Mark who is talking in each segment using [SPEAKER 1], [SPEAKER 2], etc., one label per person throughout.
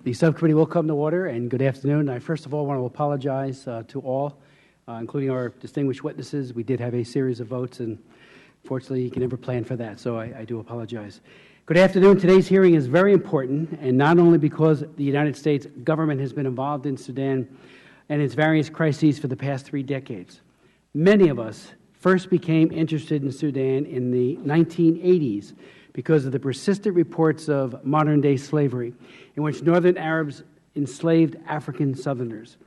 [SPEAKER 1] The subcommittee will come to order, and good afternoon. I first of all want to apologize to all, including our distinguished witnesses. We did have a series of votes, and fortunately, you can never plan for that, so I do apologize. Good afternoon. Today's hearing is very important, and not only because the United States government has been involved in Sudan and its various crises for the past 3 decades. Many of us first became interested in Sudan in the 1980s because of the persistent reports of modern-day slavery, in which Northern Arabs enslaved African Southerners.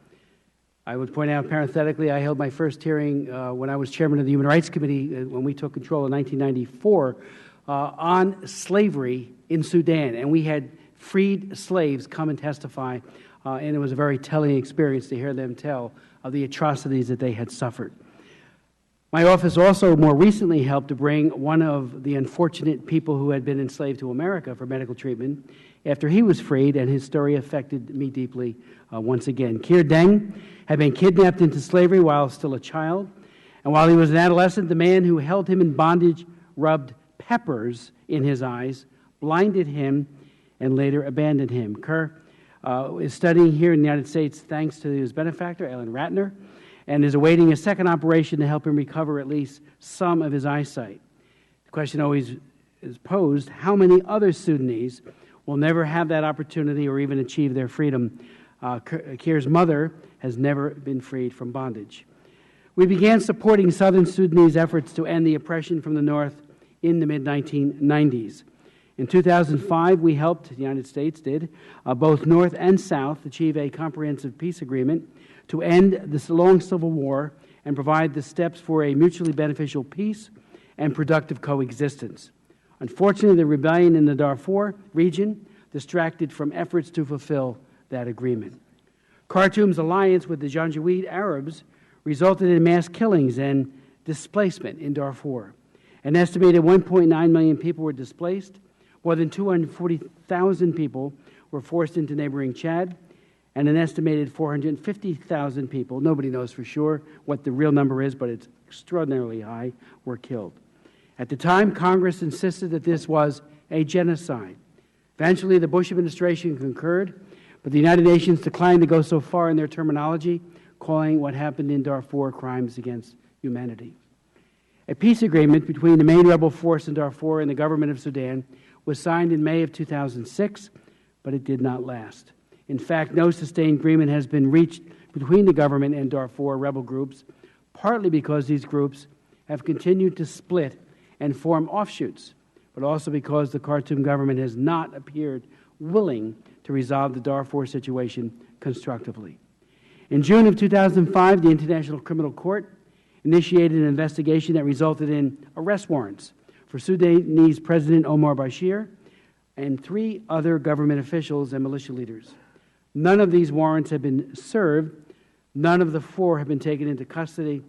[SPEAKER 1] I would point out, parenthetically, I held my first hearing when I was chairman of the Human Rights Committee when we took control in 1994 on slavery in Sudan, and we had freed slaves come and testify, and it was a very telling experience to hear them tell of the atrocities that they had suffered. My office also more recently helped to bring one of the unfortunate people who had been enslaved to America for medical treatment after he was freed, and his story affected me deeply once again. Keir Deng had been kidnapped into slavery while still a child, and while he was an adolescent, the man who held him in bondage rubbed peppers in his eyes, blinded him, and later abandoned him. Keir is studying here in the United States thanks to his benefactor, Alan Ratner, and is awaiting a second operation to help him recover at least some of his eyesight. The question always is posed, how many other Sudanese will never have that opportunity or even achieve their freedom? Keir's mother has never been freed from bondage. We began supporting Southern Sudanese efforts to end the oppression from the North in the mid-1990s. In 2005, we helped, the United States did, both North and South achieve a comprehensive peace agreement to end this long civil war and provide the steps for a mutually beneficial peace and productive coexistence. Unfortunately, the rebellion in the Darfur region distracted from efforts to fulfill that agreement. Khartoum's alliance with the Janjaweed Arabs resulted in mass killings and displacement in Darfur. An estimated 1.9 million people were displaced. More than 240,000 people were forced into neighboring Chad, and an estimated 450,000 people, nobody knows for sure what the real number is, but it's extraordinarily high, were killed. At the time, Congress insisted that this was a genocide. Eventually, the Bush administration concurred, but the United Nations declined to go so far in their terminology, calling what happened in Darfur crimes against humanity. A peace agreement between the main rebel force in Darfur and the government of Sudan was signed in May of 2006, but it did not last. In fact, no sustained agreement has been reached between the government and Darfur rebel groups, partly because these groups have continued to split and form offshoots, but also because the Khartoum government has not appeared willing to resolve the Darfur situation constructively. In June of 2005, the International Criminal Court initiated an investigation that resulted in arrest warrants for Sudanese President Omar Bashir and 3 other government officials and militia leaders. None of these warrants have been served, none of the 4 have been taken into custody,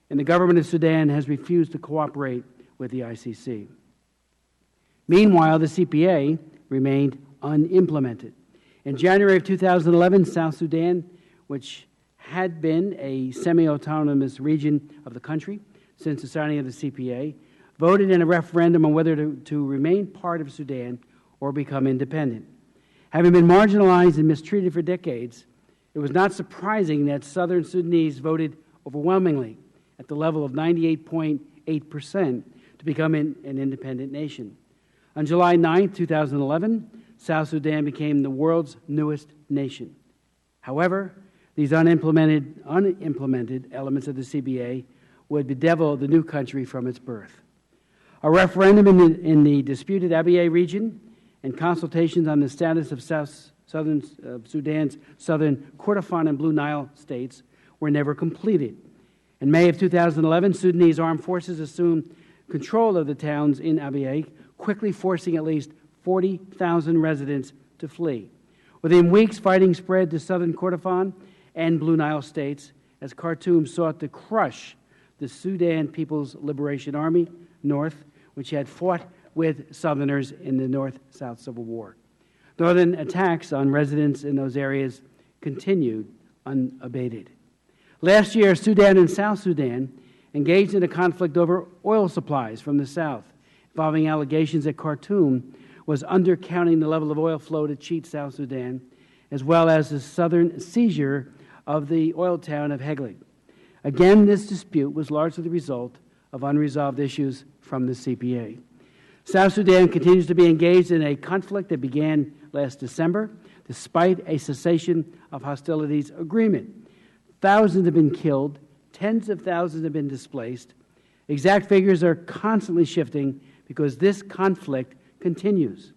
[SPEAKER 1] and the government of Sudan has refused to cooperate with the ICC. Meanwhile, the CPA remained unimplemented. In January of 2011, South Sudan, which had been a semi-autonomous region of the country since the signing of the CPA, voted in a referendum on whether to remain part of Sudan or become independent. Having been marginalized and mistreated for decades, it was not surprising that Southern Sudanese voted overwhelmingly at the level of 98.8% to become an independent nation. On July 9, 2011, South Sudan became the world's newest nation. However, these unimplemented elements of the CBA would bedevil the new country from its birth. A referendum in the disputed Abyei region and consultations on the status of Sudan's southern Kordofan and Blue Nile states were never completed. In May of 2011, Sudanese armed forces assumed control of the towns in Abyei, quickly forcing at least 40,000 residents to flee. Within weeks, fighting spread to southern Kordofan and Blue Nile states as Khartoum sought to crush the Sudan People's Liberation Army, North, which had fought with Southerners in the North-South Civil War. Northern attacks on residents in those areas continued unabated. Last year, Sudan and South Sudan engaged in a conflict over oil supplies from the south, involving allegations that Khartoum was undercounting the level of oil flow to cheat South Sudan, as well as the southern seizure of the oil town of Heglig. Again, this dispute was largely the result of unresolved issues from the CPA. South Sudan continues to be engaged in a conflict that began last December, despite a cessation of hostilities agreement. Thousands have been killed, tens of thousands have been displaced. Exact figures are constantly shifting because this conflict continues.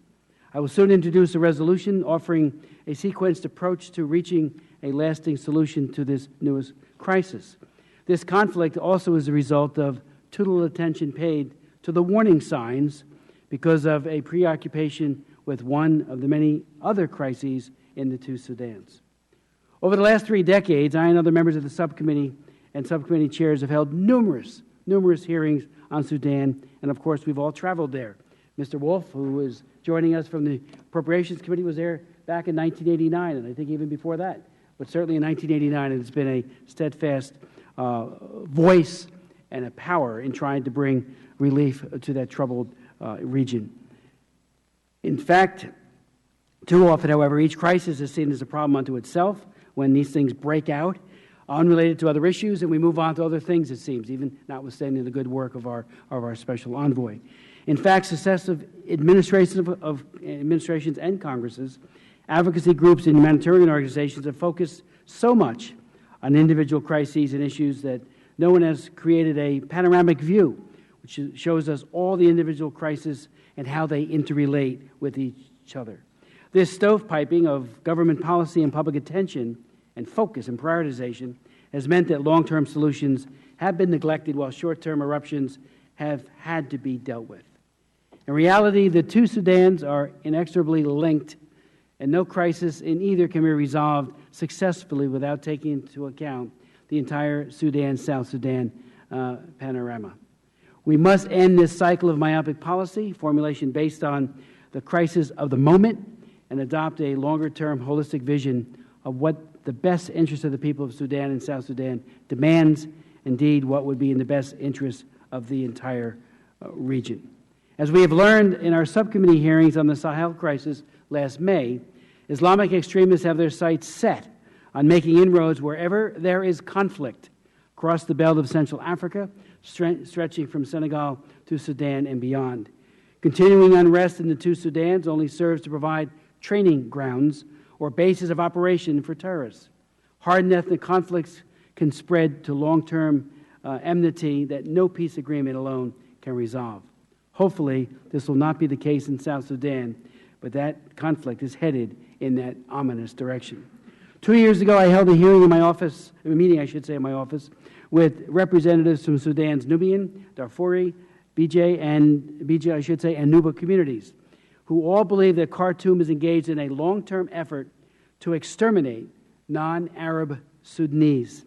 [SPEAKER 1] I will soon introduce a resolution offering a sequenced approach to reaching a lasting solution to this newest crisis. This conflict also is a result of too little attention paid to the warning signs because of a preoccupation with one of the many other crises in the two Sudans. Over the last 3 decades, I and other members of the subcommittee and subcommittee chairs have held numerous hearings on Sudan, and of course we've all traveled there. Mr. Wolf, who is joining us from the Appropriations Committee, was there back in 1989, and I think even before that, but certainly in 1989, and it's been a steadfast voice and a power in trying to bring relief to that troubled region. In fact, too often, however, each crisis is seen as a problem unto itself when these things break out, unrelated to other issues, and we move on to other things, it seems, even notwithstanding the good work of our special envoy. In fact, successive administrations and Congresses, advocacy groups, and humanitarian organizations have focused so much on individual crises and issues that no one has created a panoramic view which shows us all the individual crises and how they interrelate with each other. This stovepiping of government policy and public attention and focus and prioritization has meant that long-term solutions have been neglected while short-term eruptions have had to be dealt with. In reality, the two Sudans are inexorably linked, and no crisis in either can be resolved successfully without taking into account the entire Sudan-South Sudan panorama. We must end this cycle of myopic policy formulation based on the crisis of the moment and adopt a longer-term holistic vision of what the best interest of the people of Sudan and South Sudan demands, indeed what would be in the best interest of the entire region. As we have learned in our subcommittee hearings on the Sahel crisis last May, Islamic extremists have their sights set on making inroads wherever there is conflict across the belt of Central Africa, stretching from Senegal to Sudan and beyond. Continuing unrest in the two Sudans only serves to provide training grounds or bases of operation for terrorists. Hardened ethnic conflicts can spread to long-term enmity that no peace agreement alone can resolve. Hopefully, this will not be the case in South Sudan, but that conflict is headed in that ominous direction. 2 years ago, I held a hearing in my office, a meeting, I should say, in my office, with representatives from Sudan's Nubian, Darfuri, BJ, and Nuba communities, who all believe that Khartoum is engaged in a long-term effort to exterminate non-Arab Sudanese.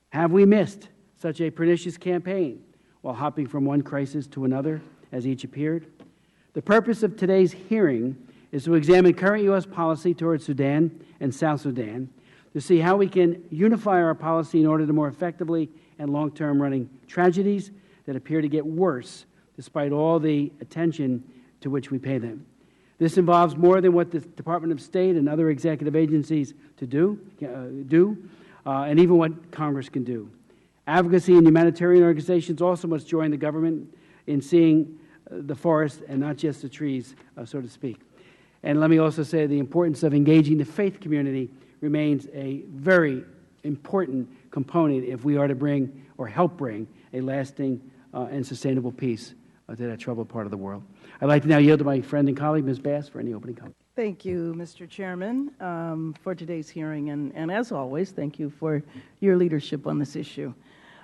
[SPEAKER 1] Have we missed such a pernicious campaign while hopping from one crisis to another as each appeared? The purpose of today's hearing is to examine current U.S. policy towards Sudan and South Sudan to see how we can unify our policy in order to more effectively and long-term running tragedies that appear to get worse despite all the attention to which we pay them. This involves more than what the Department of State and other executive agencies do, and even what Congress can do. Advocacy and humanitarian organizations also must join the government in seeing the forest and not just the trees, so to speak. And let me also say the importance of engaging the faith community remains a very important component if we are to bring or help bring a lasting and sustainable peace to that troubled part of the world. I'd like to now yield to my friend and colleague, Ms. Bass, for any opening comments.
[SPEAKER 2] Thank you, Mr. Chairman, for today's hearing. And as always, thank you for your leadership on this issue.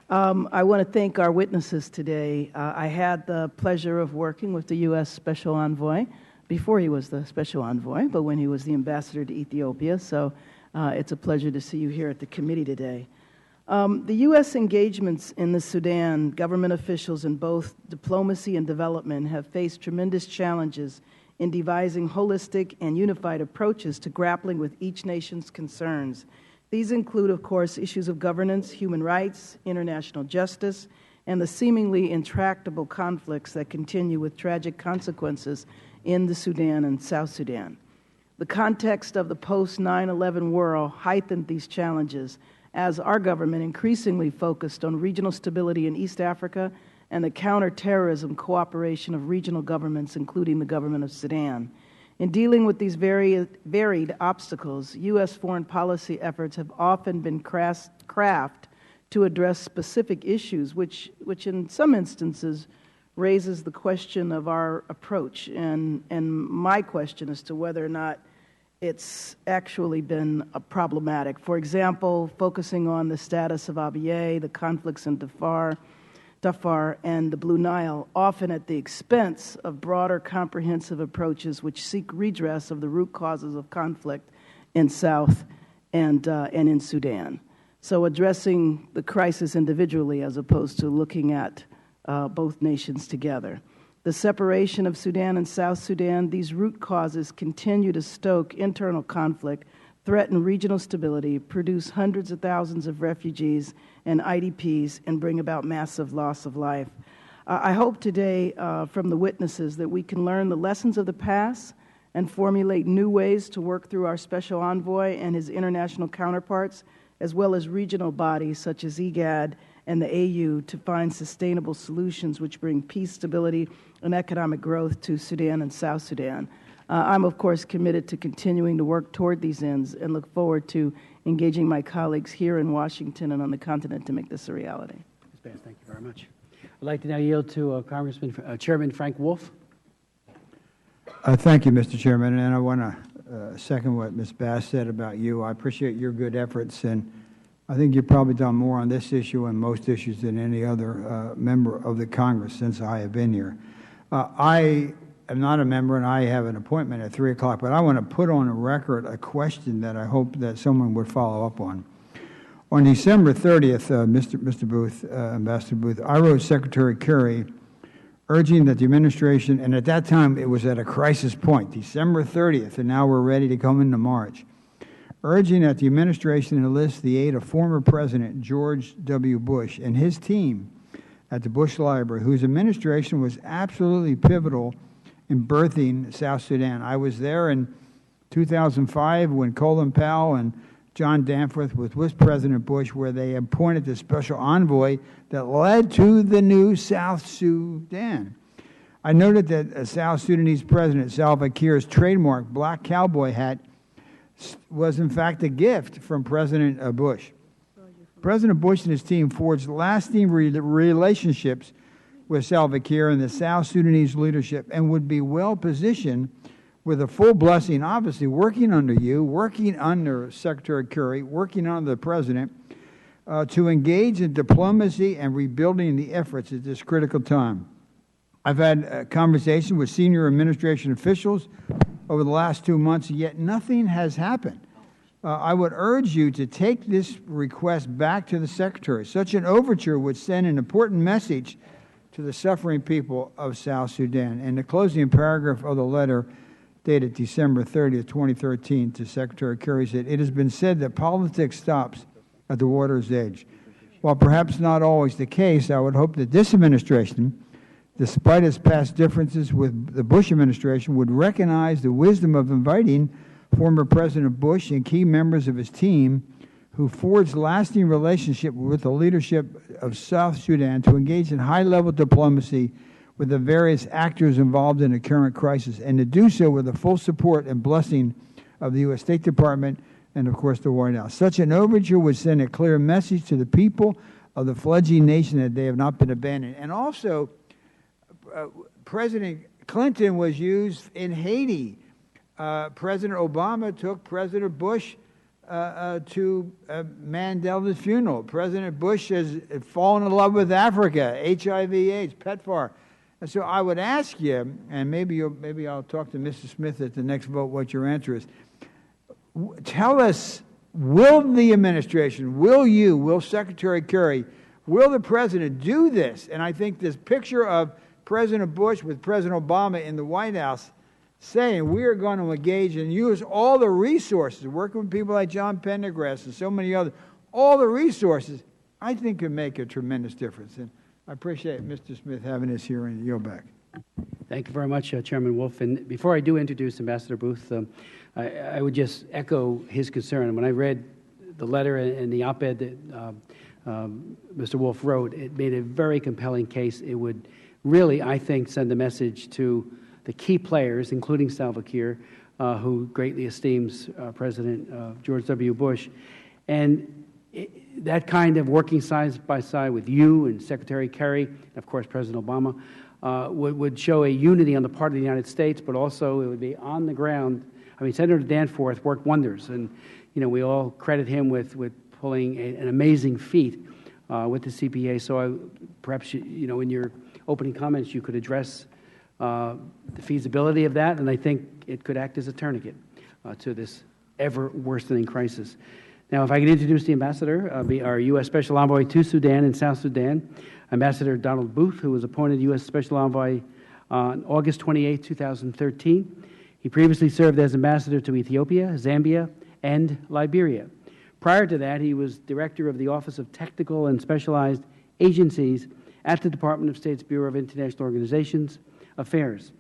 [SPEAKER 2] I want to thank our witnesses today. I had the pleasure of working with the U.S. Special Envoy before he was the Special Envoy, but when he was the Ambassador to Ethiopia. So it's a pleasure to see you here at the committee today. The U.S. engagements in the Sudan, government officials in both diplomacy and development have faced tremendous challenges in devising holistic and unified approaches to grappling with each nation's concerns. These include, of course, issues of governance, human rights, international justice, and the seemingly intractable conflicts that continue with tragic consequences in the Sudan and South Sudan. The context of the post-9/11 world heightened these challenges as our government increasingly focused on regional stability in East Africa and the counterterrorism cooperation of regional governments, including the government of Sudan. In dealing with these varied obstacles, U.S. foreign policy efforts have often been crafted to address specific issues, which in some instances raises the question of our approach, and my question as to whether or not it's actually been problematic. For example, focusing on the status of Abyei, the conflicts in Darfur, and the Blue Nile, often at the expense of broader comprehensive approaches which seek redress of the root causes of conflict in South and in Sudan. So addressing the crisis individually as opposed to looking at both nations together. The separation of Sudan and South Sudan, these root causes continue to stoke internal conflict, threaten regional stability, produce hundreds of thousands of refugees and IDPs, and bring about massive loss of life. I hope today from the witnesses that we can learn the lessons of the past and formulate new ways to work through our special envoy and his international counterparts, as well as regional bodies such as IGAD and the AU, to find sustainable solutions which bring peace, stability, and economic growth to Sudan and South Sudan. I'm, of course, committed to continuing to work toward these ends and look forward to engaging my colleagues here in Washington and on the continent to make this a reality.
[SPEAKER 1] Ms. Bass, thank you very much. I'd like to now yield to Chairman Frank Wolf.
[SPEAKER 3] Thank you, Mr. Chairman, and I want to second what Ms. Bass said about you. I appreciate your good efforts, and I think you've probably done more on this issue and most issues than any other member of the Congress since I have been here. I am not a member, and I have an appointment at 3 o'clock, but I want to put on a record a question that I hope that someone would follow up on. On December 30th, Mr. Booth, Ambassador Booth, I wrote Secretary Kerry urging that the administration, and at that time it was at a crisis point, December 30th, and now we're ready to come into March, urging that the administration enlist the aid of former President George W. Bush and his team at the Bush Library, whose administration was absolutely pivotal in birthing South Sudan. I was there in 2005 when Colin Powell and John Danforth was with President Bush, where they appointed the special envoy that led to the new South Sudan. I noted that South Sudanese President Salva Kiir's trademark black cowboy hat was in fact a gift from President Bush. President Bush and his team forged lasting relationships with Salva Kiir and the South Sudanese leadership, and would be well positioned with a full blessing, obviously, working under you, working under Secretary Kerry, working under the President, to engage in diplomacy and rebuilding the efforts at this critical time. I've had a conversation with senior administration officials over the last 2 months, yet nothing has happened. I would urge you to take this request back to the Secretary. Such an overture would send an important message to the suffering people of South Sudan. And the closing paragraph of the letter dated December 30th, 2013 to Secretary Kerry said, "It has been said that politics stops at the water's edge. While perhaps not always the case, I would hope that this administration, despite its past differences with the Bush administration, would recognize the wisdom of inviting former President Bush and key members of his team who forged lasting relationship with the leadership of South Sudan to engage in high-level diplomacy with the various actors involved in the current crisis, and to do so with the full support and blessing of the U.S. State Department and, of course, the White House. Such an overture would send a clear message to the people of the fledgling nation that they have not been abandoned." And also, President Clinton was used in Haiti. President Obama took President Bush to Mandela's funeral. President Bush has fallen in love with Africa, HIV/AIDS, PEPFAR. And so I would ask you, and maybe I'll talk to Mr. Smith at the next vote what your answer is. Tell us, will the administration, will Secretary Kerry, will the President do this? And I think this picture of President Bush with President Obama in the White House saying we are going to engage and use all the resources, working with people like John Pendergrass and so many others, all the resources, I think could make a tremendous difference. And I appreciate Mr. Smith having us here, and yield back.
[SPEAKER 1] Thank you very much, Chairman Wolf. And before I do introduce Ambassador Booth, I would just echo his concern. When I read the letter and the op-ed that Mr. Wolf wrote, it made a very compelling case. It would really, I think, send a message to the key players, including Salva Kiir, who greatly esteems President George W. Bush. And that kind of working side by side with you and Secretary Kerry, and of course President Obama, would show a unity on the part of the United States, but also it would be on the ground. I mean, Senator Danforth worked wonders, and we all credit him with pulling an amazing feat with the CPA. So perhaps in your opening comments you could address the feasibility of that, and I think it could act as a tourniquet to this ever worsening crisis. Now, if I could introduce the ambassador, our U.S. Special Envoy to Sudan and South Sudan, Ambassador Donald Booth, who was appointed U.S. Special Envoy on August 28, 2013. He previously served as ambassador to Ethiopia, Zambia, and Liberia. Prior to that, he was director of the Office of Technical and Specialized Agencies at the Department of State's Bureau of International Organizations Affairs.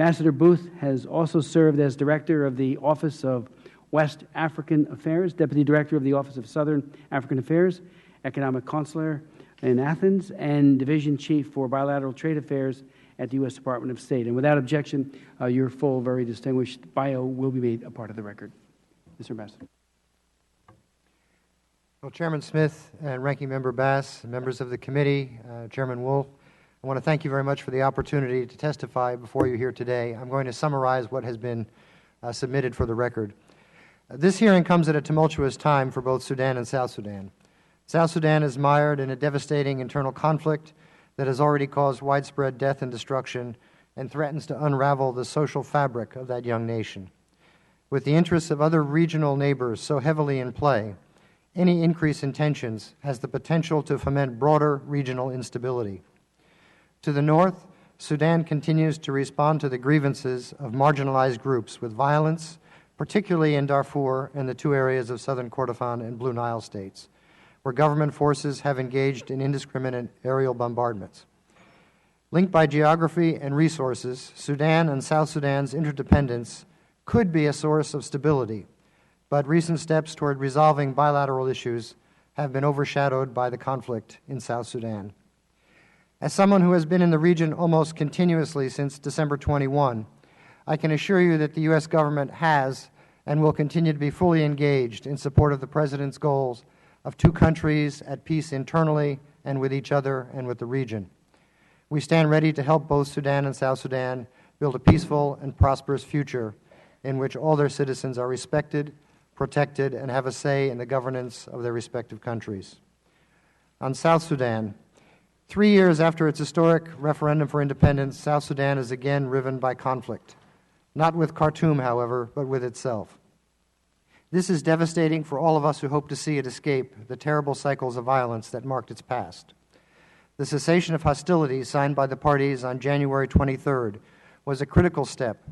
[SPEAKER 1] Ambassador Booth has also served as director of the Office of West African Affairs, deputy director of the Office of Southern African Affairs, economic consular in Athens, and division chief for bilateral trade affairs at the U.S. Department of State. And without objection, your full, very distinguished bio will be made a part of the record. Mr. Ambassador.
[SPEAKER 4] Well, Chairman Smith and Ranking Member Bass, members of the committee, Chairman Wolf, I want to thank you very much for the opportunity to testify before you here today. I'm going to summarize what has been submitted for the record. This hearing comes at a tumultuous time for both Sudan and South Sudan. South Sudan is mired in a devastating internal conflict that has already caused widespread death and destruction and threatens to unravel the social fabric of that young nation. With the interests of other regional neighbors so heavily in play, any increase in tensions has the potential to foment broader regional instability. To the north, Sudan continues to respond to the grievances of marginalized groups with violence, particularly in Darfur and the two areas of southern Kordofan and Blue Nile states, where government forces have engaged in indiscriminate aerial bombardments. Linked by geography and resources, Sudan and South Sudan's interdependence could be a source of stability, but recent steps toward resolving bilateral issues have been overshadowed by the conflict in South Sudan. As someone who has been in the region almost continuously since December 21, I can assure you that the U.S. government has and will continue to be fully engaged in support of the President's goals of two countries at peace internally and with each other and with the region. We stand ready to help both Sudan and South Sudan build a peaceful and prosperous future in which all their citizens are respected, protected, and have a say in the governance of their respective countries. On South Sudan, 3 years after its historic referendum for independence, South Sudan is again riven by conflict, not with Khartoum, however, but with itself. This is devastating for all of us who hope to see it escape the terrible cycles of violence that marked its past. The cessation of hostilities signed by the parties on January 23rd was a critical step,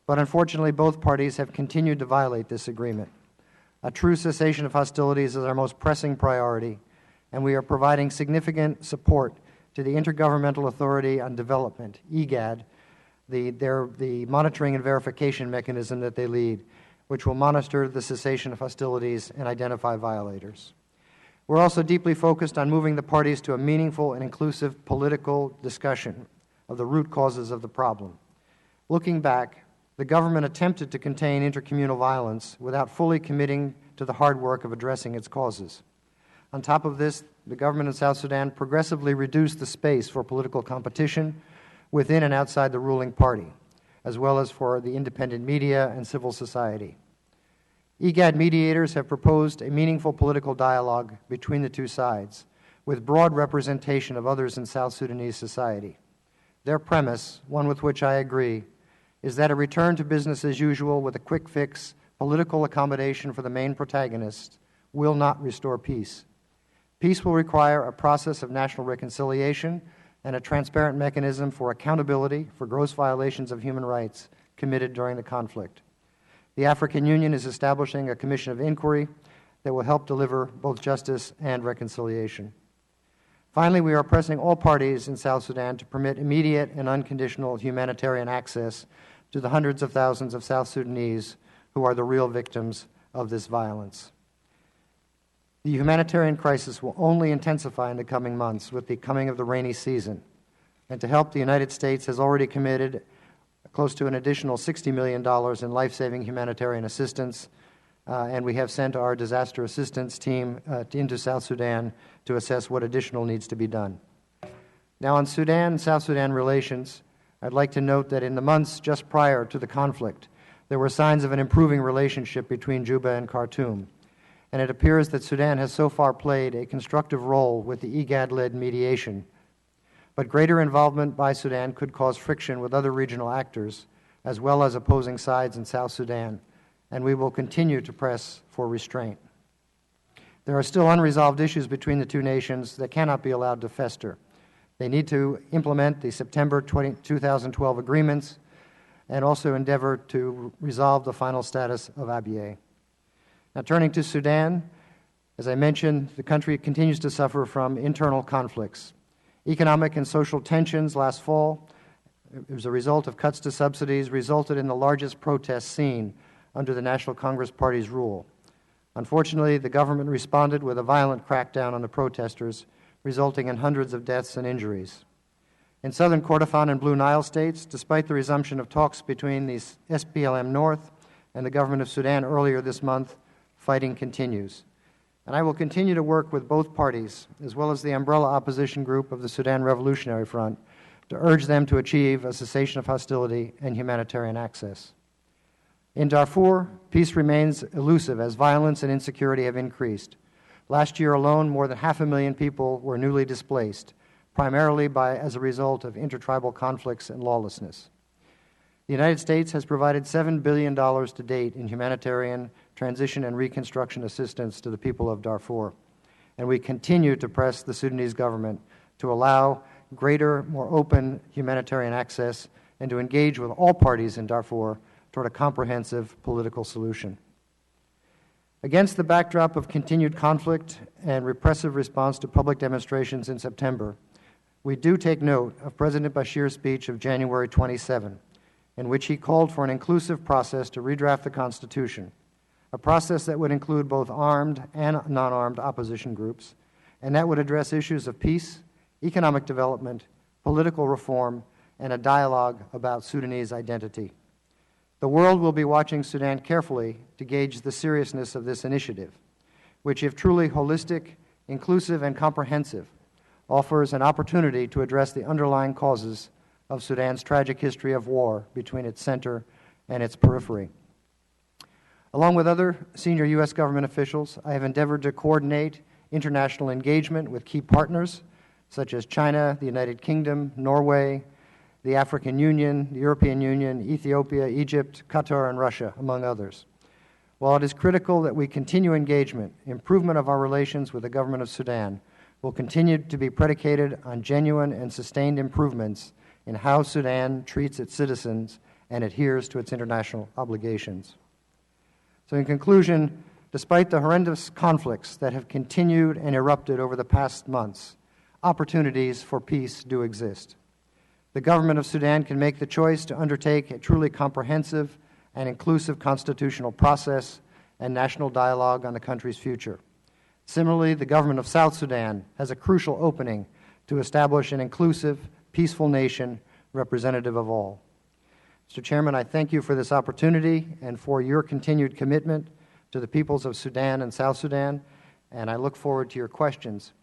[SPEAKER 4] but unfortunately both parties have continued to violate this agreement. A true cessation of hostilities is our most pressing priority, and we are providing significant support to the Intergovernmental Authority on Development, IGAD, the monitoring and verification mechanism that they lead, which will monitor the cessation of hostilities and identify violators. We're also deeply focused on moving the parties to a meaningful and inclusive political discussion of the root causes of the problem. Looking back, the government attempted to contain intercommunal violence without fully committing to the hard work of addressing its causes. On top of this, the government in South Sudan progressively reduced the space for political competition within and outside the ruling party, as well as for the independent media and civil society. IGAD mediators have proposed a meaningful political dialogue between the two sides, with broad representation of others in South Sudanese society. Their premise, one with which I agree, is that a return to business as usual with a quick fix, political accommodation for the main protagonists will not restore peace. Peace will require a process of national reconciliation and a transparent mechanism for accountability for gross violations of human rights committed during the conflict. The African Union is establishing a commission of inquiry that will help deliver both justice and reconciliation. Finally, we are pressing all parties in South Sudan to permit immediate and unconditional humanitarian access to the hundreds of thousands of South Sudanese who are the real victims of this violence. The humanitarian crisis will only intensify in the coming months with the coming of the rainy season. And to help, the United States has already committed close to an additional $60 million in life-saving humanitarian assistance, and we have sent our disaster assistance team into South Sudan to assess what additional needs to be done. Now, on Sudan-South Sudan relations, I'd like to note that in the months just prior to the conflict, there were signs of an improving relationship between Juba and Khartoum, and it appears that Sudan has so far played a constructive role with the IGAD-led mediation. But greater involvement by Sudan could cause friction with other regional actors, as well as opposing sides in South Sudan, and we will continue to press for restraint. There are still unresolved issues between the two nations that cannot be allowed to fester. They need to implement the September 2012 agreements and also endeavor to resolve the final status of Abyei. Now, turning to Sudan, as I mentioned, the country continues to suffer from internal conflicts. Economic and social tensions last fall, as a result of cuts to subsidies, resulted in the largest protest seen under the National Congress Party's rule. Unfortunately, the government responded with a violent crackdown on the protesters, resulting in hundreds of deaths and injuries. In southern Kordofan and Blue Nile states, despite the resumption of talks between the SPLM North and the government of Sudan earlier this month, fighting continues. And I will continue to work with both parties, as well as the umbrella opposition group of the Sudan Revolutionary Front, to urge them to achieve a cessation of hostility and humanitarian access. In Darfur, peace remains elusive as violence and insecurity have increased. Last year alone, more than 500,000 people were newly displaced, primarily as a result of intertribal conflicts and lawlessness. The United States has provided $7 billion to date in humanitarian transition and reconstruction assistance to the people of Darfur, and we continue to press the Sudanese government to allow greater, more open humanitarian access and to engage with all parties in Darfur toward a comprehensive political solution. Against the backdrop of continued conflict and repressive response to public demonstrations in September, we do take note of President Bashir's speech of January 27, in which he called for an inclusive process to redraft the Constitution, a process that would include both armed and non-armed opposition groups, and that would address issues of peace, economic development, political reform, and a dialogue about Sudanese identity. The world will be watching Sudan carefully to gauge the seriousness of this initiative, which, if truly holistic, inclusive, and comprehensive, offers an opportunity to address the underlying causes of Sudan's tragic history of war between its center and its periphery. Along with other senior U.S. government officials, I have endeavored to coordinate international engagement with key partners such as China, the United Kingdom, Norway, the African Union, the European Union, Ethiopia, Egypt, Qatar, and Russia, among others. While it is critical that we continue engagement, improvement of our relations with the government of Sudan will continue to be predicated on genuine and sustained improvements in how Sudan treats its citizens and adheres to its international obligations. So in conclusion, despite the horrendous conflicts that have continued and erupted over the past months, opportunities for peace do exist. The government of Sudan can make the choice to undertake a truly comprehensive and inclusive constitutional process and national dialogue on the country's future. Similarly, the government of South Sudan has a crucial opening to establish an inclusive, peaceful nation representative of all. Mr. Chairman, I thank you for this opportunity and for your continued commitment to the peoples of Sudan and South Sudan, and I look forward to your questions.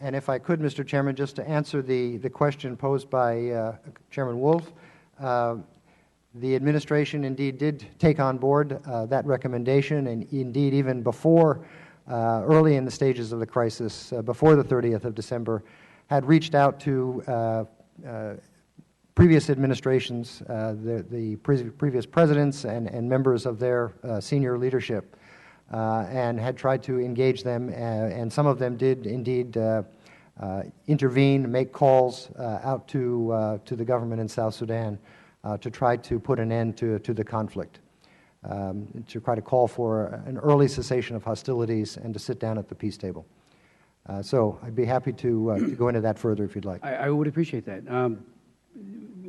[SPEAKER 4] And if I could, Mr. Chairman, just to answer the question posed by Chairman Wolf, the administration indeed did take on board that recommendation, and indeed even before, early in the stages of the crisis, before the 30th of December, had reached out to previous administrations, the previous presidents and members of their senior leadership, and had tried to engage them, and some of them did indeed intervene, make calls out to the government in South Sudan to try to put an end to the conflict, to try to call for an early cessation of hostilities and to sit down at the peace table. So I'd be happy to go into that further if you'd like.
[SPEAKER 1] I would appreciate that.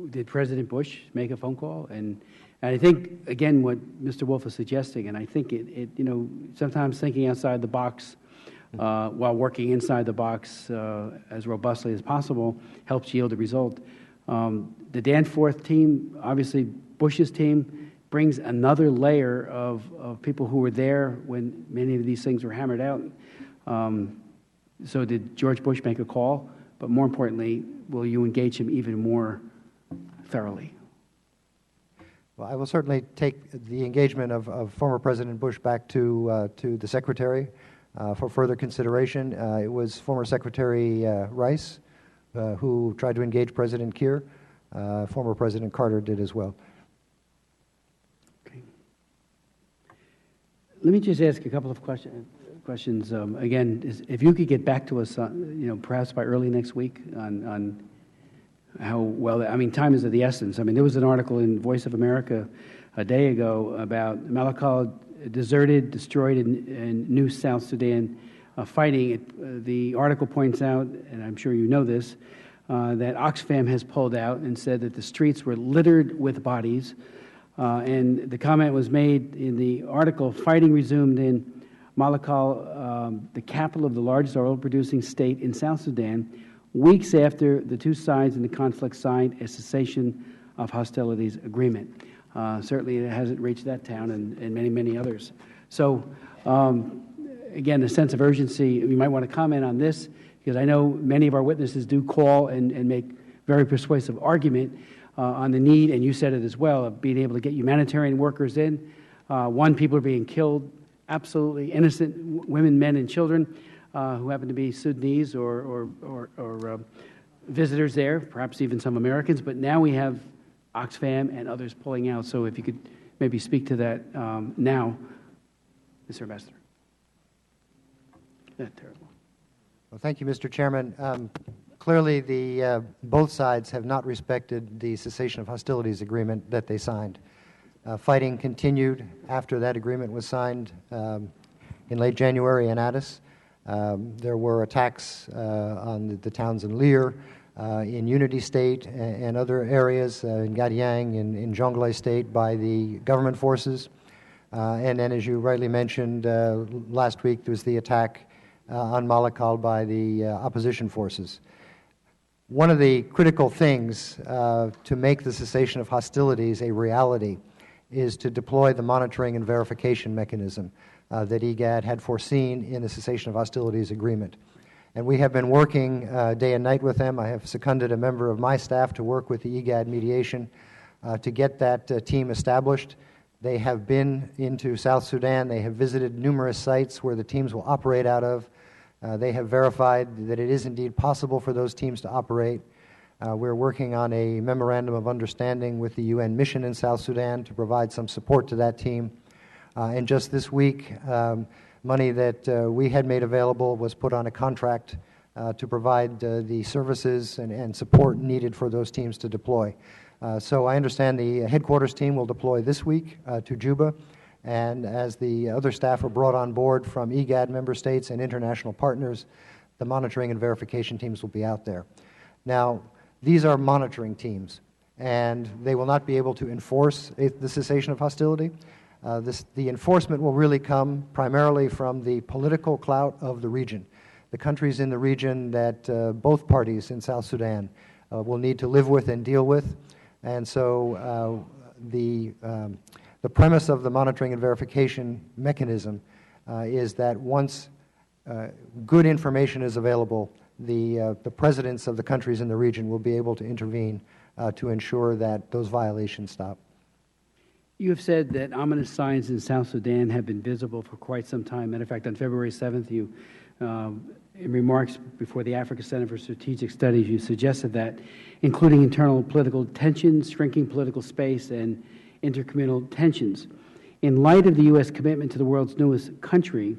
[SPEAKER 1] Did President Bush make a phone call? And I think, again, what Mr. Wolf is suggesting, and I think sometimes thinking outside the box while working inside the box as robustly as possible helps yield a result. The Danforth team, obviously Bush's team, brings another layer of people who were there when many of these things were hammered out. So did George Bush make a call? But more importantly, will you engage him even more thoroughly?
[SPEAKER 4] Well, I will certainly take the engagement of former President Bush back to the Secretary for further consideration. It was former Secretary Rice who tried to engage President Kiir. Former President Carter did as well.
[SPEAKER 1] Okay. Let me just ask a couple of questions. Again, if you could get back to us, perhaps by early next week on how well, time is of the essence. There was an article in Voice of America a day ago about Malakal deserted, destroyed in New South Sudan fighting. The article points out, and I'm sure you know this, that Oxfam has pulled out and said that the streets were littered with bodies. And the comment was made in the article, fighting resumed in Malakal, the capital of the largest oil-producing state in South Sudan, weeks after the two sides in the conflict signed a cessation of hostilities agreement. Certainly it hasn't reached that town and many, many others. So, again, a sense of urgency. You might want to comment on this, because I know many of our witnesses do call and make very persuasive argument on the need, and you said it as well, of being able to get humanitarian workers in. People are being killed, absolutely innocent women, men, and children who happen to be Sudanese or visitors there, perhaps even some Americans. But now we have Oxfam and others pulling out. So if you could maybe speak to that now, Mr. Ambassador. That's terrible.
[SPEAKER 4] Well, thank you, Mr. Chairman. Clearly, both sides have not respected the cessation of hostilities agreement that they signed. Fighting continued after that agreement was signed in late January in Addis. There were attacks on the towns in Lear, in Unity State, and other areas, in Gadiang, in Jonglei State, by the government forces. And then, as you rightly mentioned, last week there was the attack on Malakal by the opposition forces. One of the critical things to make the cessation of hostilities a reality is to deploy the monitoring and verification mechanism that IGAD had foreseen in the cessation of hostilities agreement. And we have been working day and night with them. I have seconded a member of my staff to work with the IGAD mediation to get that team established. They have been into South Sudan. They have visited numerous sites where the teams will operate out of. They have verified that it is indeed possible for those teams to operate. We're working on a memorandum of understanding with the UN mission in South Sudan to provide some support to that team. And just this week, money that we had made available was put on a contract to provide the services and support needed for those teams to deploy. So I understand the headquarters team will deploy this week to Juba, and as the other staff are brought on board from IGAD member states and international partners, the monitoring and verification teams will be out there. Now, these are monitoring teams, and they will not be able to enforce the cessation of hostility. The enforcement will really come primarily from the political clout of the region, the countries in the region that both parties in South Sudan will need to live with and deal with. And so the premise of the monitoring and verification mechanism is that once good information is available, the presidents of the countries in the region will be able to intervene to ensure that those violations stop.
[SPEAKER 1] You have said that ominous signs in South Sudan have been visible for quite some time. Matter of fact, on February 7th, you, in remarks before the Africa Center for Strategic Studies, you suggested that, including internal political tensions, shrinking political space, and intercommunal tensions. In light of the U.S. commitment to the world's newest country,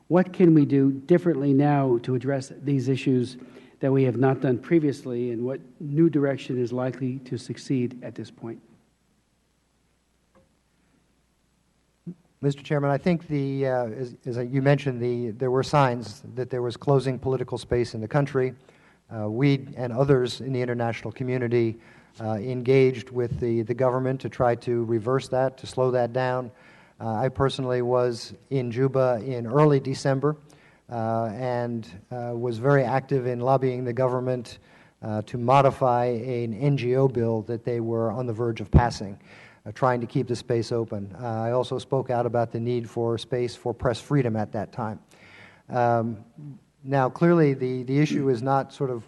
[SPEAKER 1] what can we do differently now to address these issues that we have not done previously, and what new direction is likely to succeed at this point?
[SPEAKER 4] Mr. Chairman, I think as you mentioned, there were signs that there was closing political space in the country. We and others in the international community engaged with the government to try to reverse that, to slow that down. I personally was in Juba in early December and was very active in lobbying the government to modify an NGO bill that they were on the verge of passing, trying to keep the space open. I also spoke out about the need for space for press freedom at that time. Now, clearly, the issue is not sort of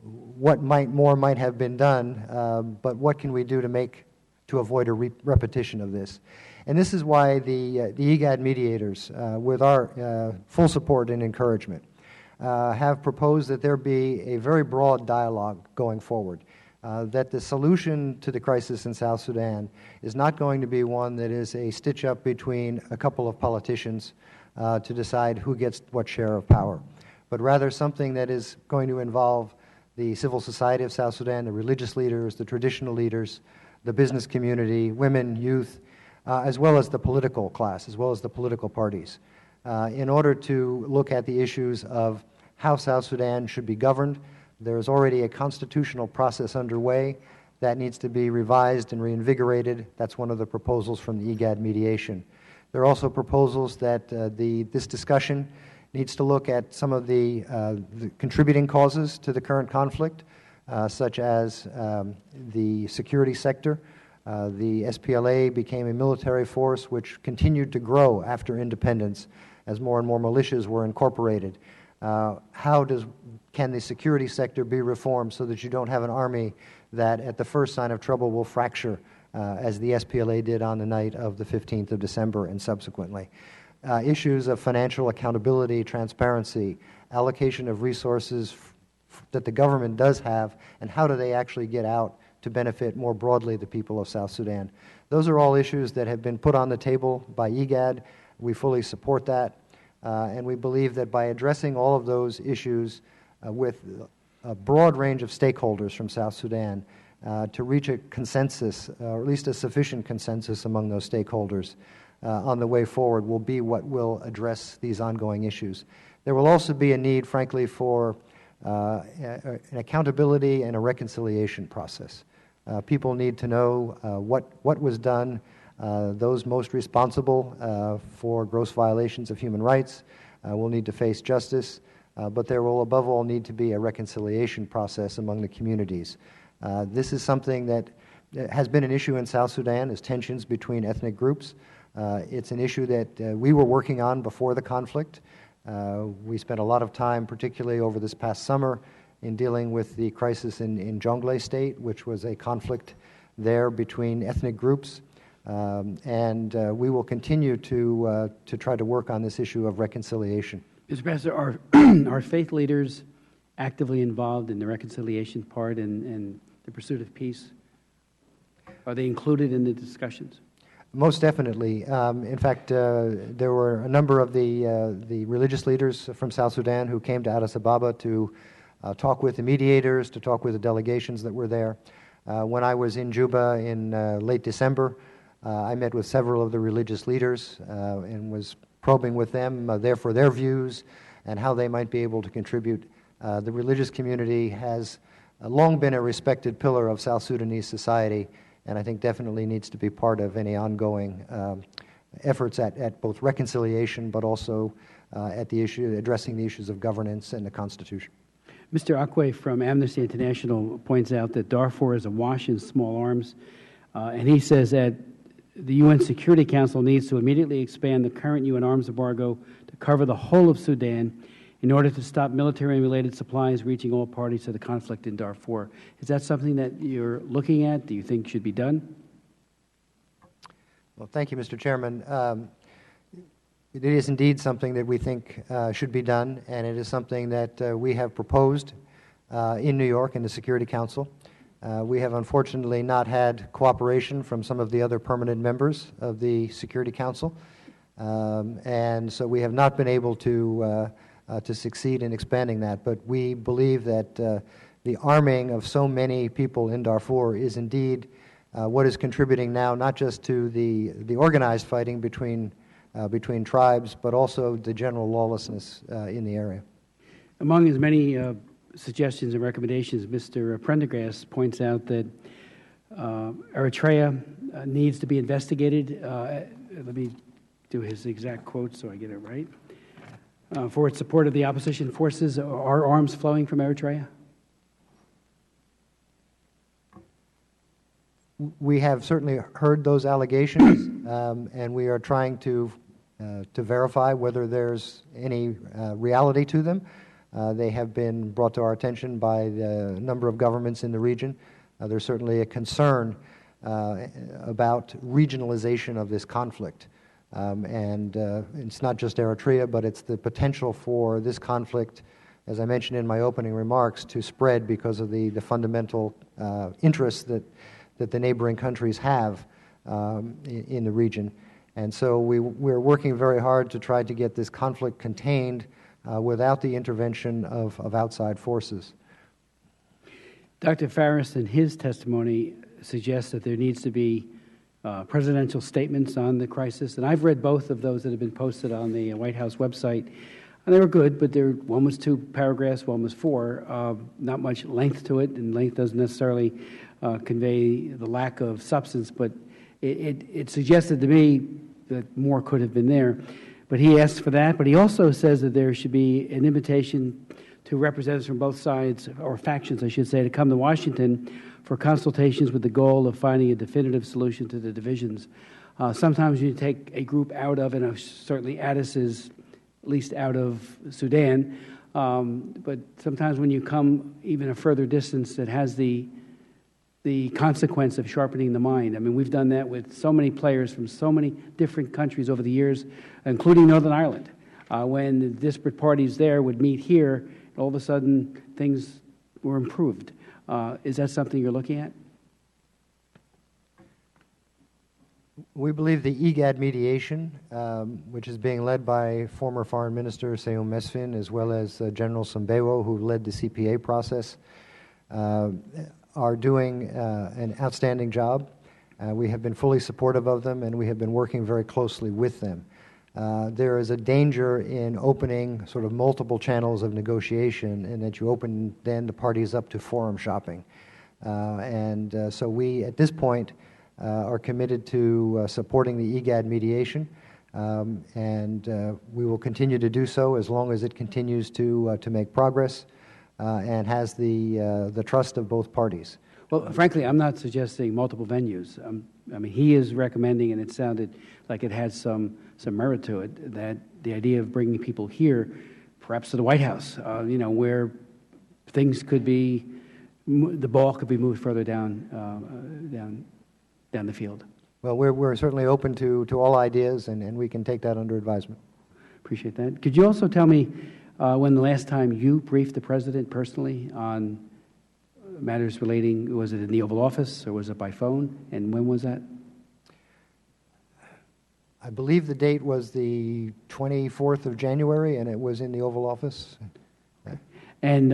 [SPEAKER 4] what more might have been done, but what can we do to avoid a repetition of this? And this is why the IGAD mediators, with our full support and encouragement, have proposed that there be a very broad dialogue going forward, that the solution to the crisis in South Sudan is not going to be one that is a stitch-up between a couple of politicians to decide who gets what share of power, but rather something that is going to involve the civil society of South Sudan, the religious leaders, the traditional leaders, the business community, women, youth, as well as the political class, as well as the political parties, in order to look at the issues of how South Sudan should be governed. There is already a constitutional process underway that needs to be revised and reinvigorated. That's one of the proposals from the IGAD mediation. There are also proposals that this discussion needs to look at some of the contributing causes to the current conflict, such as the security sector. The SPLA became a military force which continued to grow after independence as more and more militias were incorporated. Can the security sector be reformed so that you don't have an army that at the first sign of trouble will fracture, as the SPLA did on the night of the 15th of December and subsequently? Issues of financial accountability, transparency, allocation of resources that the government does have, and how do they actually get out to benefit more broadly the people of South Sudan. Those are all issues that have been put on the table by IGAD. We fully support that, and we believe that by addressing all of those issues with a broad range of stakeholders from South Sudan to reach a consensus, or at least a sufficient consensus among those stakeholders on the way forward will be what will address these ongoing issues. There will also be a need, frankly, for an accountability and a reconciliation process. People need to know what was done. Those most responsible for gross violations of human rights will need to face justice, but there will above all need to be a reconciliation process among the communities. This is something that has been an issue in South Sudan, is tensions between ethnic groups. It's an issue that we were working on before the conflict. We spent a lot of time, particularly over this past summer, in dealing with the crisis in Jonglei State, which was a conflict there between ethnic groups. And we will continue to try to work on this issue of reconciliation.
[SPEAKER 1] Mr. Pastor, are faith leaders actively involved in the reconciliation part and the pursuit of peace? Are they included in the discussions?
[SPEAKER 4] Most definitely. In fact, there were a number of the religious leaders from South Sudan who came to Addis Ababa to talk with the mediators, to talk with the delegations that were there. When I was in Juba in late December, I met with several of the religious leaders and was probing with them for their views and how they might be able to contribute. The religious community has long been a respected pillar of South Sudanese society, and I think definitely needs to be part of any ongoing efforts at both reconciliation, but also at addressing the issues of governance and the Constitution.
[SPEAKER 1] Mr. Akwe from Amnesty International points out that Darfur is awash in small arms, and he says that the UN Security Council needs to immediately expand the current UN arms embargo to cover the whole of Sudan in order to stop military and related supplies reaching all parties to the conflict in Darfur. Is that something that you're looking at? Do you think should be done?
[SPEAKER 4] Well, thank you, Mr. Chairman. It is indeed something that we think should be done, and it is something that we have proposed in New York in the Security Council. We have unfortunately not had cooperation from some of the other permanent members of the Security Council, and so we have not been able to succeed in expanding that. But we believe that the arming of so many people in Darfur is indeed what is contributing now not just to the organized fighting between tribes, but also the general lawlessness in the area.
[SPEAKER 1] Among his many suggestions and recommendations, Mr. Prendergast points out that Eritrea needs to be investigated. Let me do his exact quote so I get it right. For its support of the opposition forces, are arms flowing from Eritrea?
[SPEAKER 4] We have certainly heard those allegations, and we are trying to verify whether there's any reality to them. They have been brought to our attention by the number of governments in the region. There's certainly a concern about regionalization of this conflict. And it's not just Eritrea, but it's the potential for this conflict, as I mentioned in my opening remarks, to spread because of the fundamental interests that the neighboring countries have in the region. And so we're working very hard to try to get this conflict contained without the intervention of outside forces.
[SPEAKER 1] Dr. Faris, in his testimony, suggests that there needs to be presidential statements on the crisis, and I've read both of those that have been posted on the White House website, and they were good, but one was 2 paragraphs, one was 4, not much length to it, and length doesn't necessarily convey the lack of substance, but it suggested to me that more could have been there. But he asked for that, but he also says that there should be an invitation to representatives from both sides, or factions, I should say, to come to Washington for consultations with the goal of finding a definitive solution to the divisions. Sometimes you take a group out of, and certainly Addis is at least out of Sudan, but sometimes when you come even a further distance, it has the consequence of sharpening the mind. I mean, we've done that with so many players from so many different countries over the years, including Northern Ireland. When the disparate parties there would meet here, all of a sudden things were improved. Is that something you're looking at?
[SPEAKER 4] We believe the IGAD mediation, which is being led by former Foreign Minister Seyum Mesfin, as well as General Sombewo, who led the CPA process, are doing an outstanding job. We have been fully supportive of them, and we have been working very closely with them. There is a danger in opening sort of multiple channels of negotiation, and that you open then the parties up to forum shopping. So we, at this point, are committed to supporting the IGAD mediation, and we will continue to do so as long as it continues to make progress and has the trust of both parties.
[SPEAKER 1] Well, frankly, I'm not suggesting multiple venues. I mean, he is recommending, and it sounded like it had some merit to it, that the idea of bringing people here, perhaps to the White House, where things could be, the ball could be moved further down the field.
[SPEAKER 4] Well, we're certainly open to all ideas, and we can take that under advisement.
[SPEAKER 1] Appreciate that. Could you also tell me when the last time you briefed the President personally on matters relating, was it in the Oval Office or was it by phone, and when was that?
[SPEAKER 4] I believe the date was the 24th of January, and it was in the Oval Office.
[SPEAKER 1] And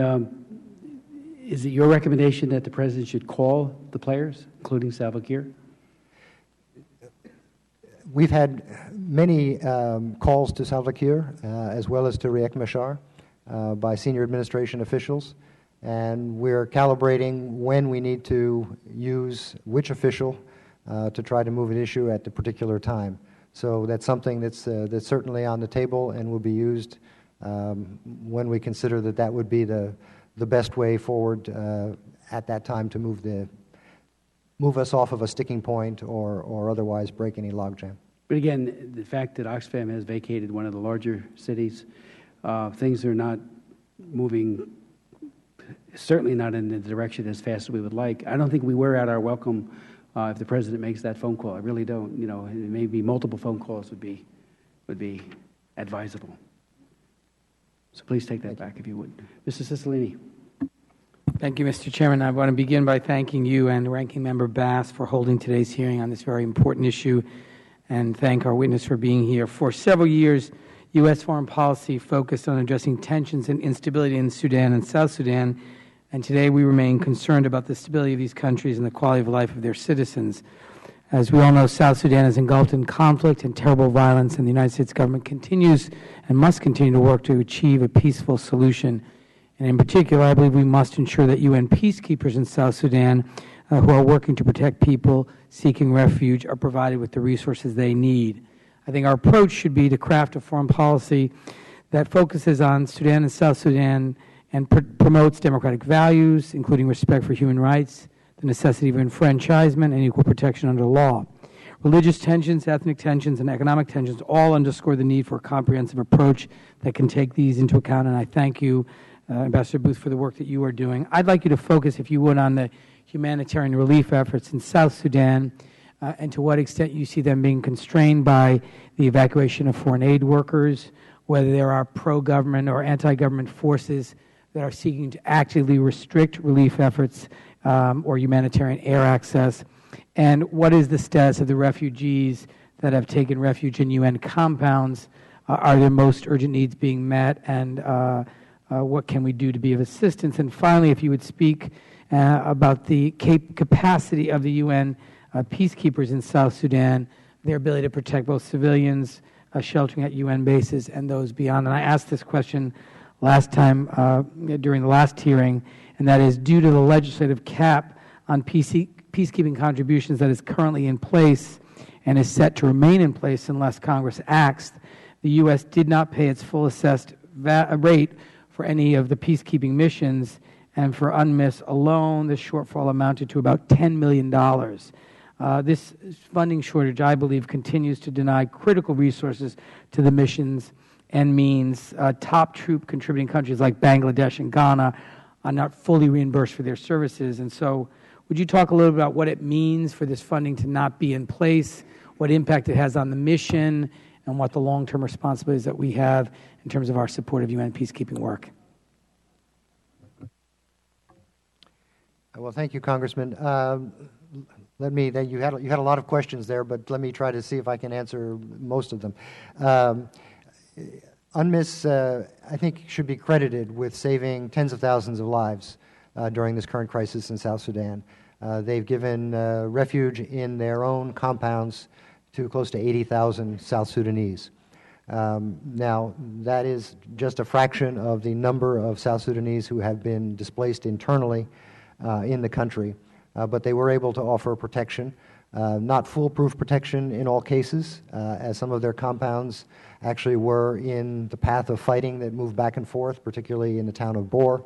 [SPEAKER 1] is it your recommendation that the President should call the players, including Salva Kiir?
[SPEAKER 4] We've had many calls to Salva Kiir, as well as to Riek Machar, by senior administration officials, and we're calibrating when we need to use which official to try to move an issue at the particular time. So that's something that's certainly on the table and will be used when we consider that would be the best way forward at that time to move us off of a sticking point or otherwise break any logjam.
[SPEAKER 1] But again, the fact that Oxfam has vacated one of the larger cities, things are not moving, certainly not in the direction as fast as we would like. I don't think we wear out our welcome if the President makes that phone call. I really don't. Maybe multiple phone calls would be advisable. So please take that back if you would. Mr. Cicilline.
[SPEAKER 5] Thank you, Mr. Chairman. I want to begin by thanking you and Ranking Member Bass for holding today's hearing on this very important issue, and thank our witness for being here. For several years, U.S. foreign policy focused on addressing tensions and instability in Sudan and South Sudan, and today we remain concerned about the stability of these countries and the quality of life of their citizens. As we all know, South Sudan is engulfed in conflict and terrible violence, and the United States government continues and must continue to work to achieve a peaceful solution. And in particular, I believe we must ensure that UN peacekeepers in South Sudan who are working to protect people seeking refuge are provided with the resources they need. I think our approach should be to craft a foreign policy that focuses on Sudan and South Sudan and promotes democratic values, including respect for human rights, the necessity of enfranchisement, and equal protection under law. Religious tensions, ethnic tensions, and economic tensions all underscore the need for a comprehensive approach that can take these into account, and I thank you, Ambassador Booth, for the work that you are doing. I'd like you to focus, if you would, on the humanitarian relief efforts in South Sudan and to what extent you see them being constrained by the evacuation of foreign aid workers, whether there are pro-government or anti-government forces that are seeking to actively restrict relief efforts or humanitarian air access, and what is the status of the refugees that have taken refuge in UN compounds? Are their most urgent needs being met, and what can we do to be of assistance? And finally, if you would speak about the capacity of the UN peacekeepers in South Sudan, their ability to protect both civilians sheltering at UN bases and those beyond. And I asked this question last time during the last hearing, and that is, due to the legislative cap on peacekeeping contributions that is currently in place and is set to remain in place unless Congress acts, the U.S. did not pay its full assessed rate for any of the peacekeeping missions, and for UNMISS alone, the shortfall amounted to about $10 million. This funding shortage, I believe, continues to deny critical resources to the missions and means top troop contributing countries like Bangladesh and Ghana are not fully reimbursed for their services. And so would you talk a little bit about what it means for this funding to not be in place, what impact it has on the mission, and what the long-term responsibilities that we have in terms of our support of UN peacekeeping work?
[SPEAKER 4] Well, thank you, Congressman. You had a lot of questions there, but let me try to see if I can answer most of them. UNMISS, I think, should be credited with saving tens of thousands of lives during this current crisis in South Sudan. They've given refuge in their own compounds to close to 80,000 South Sudanese. Now, that is just a fraction of the number of South Sudanese who have been displaced internally in the country, but they were able to offer protection, not foolproof protection in all cases, as some of their compounds actually were in the path of fighting that moved back and forth, particularly in the town of Bor.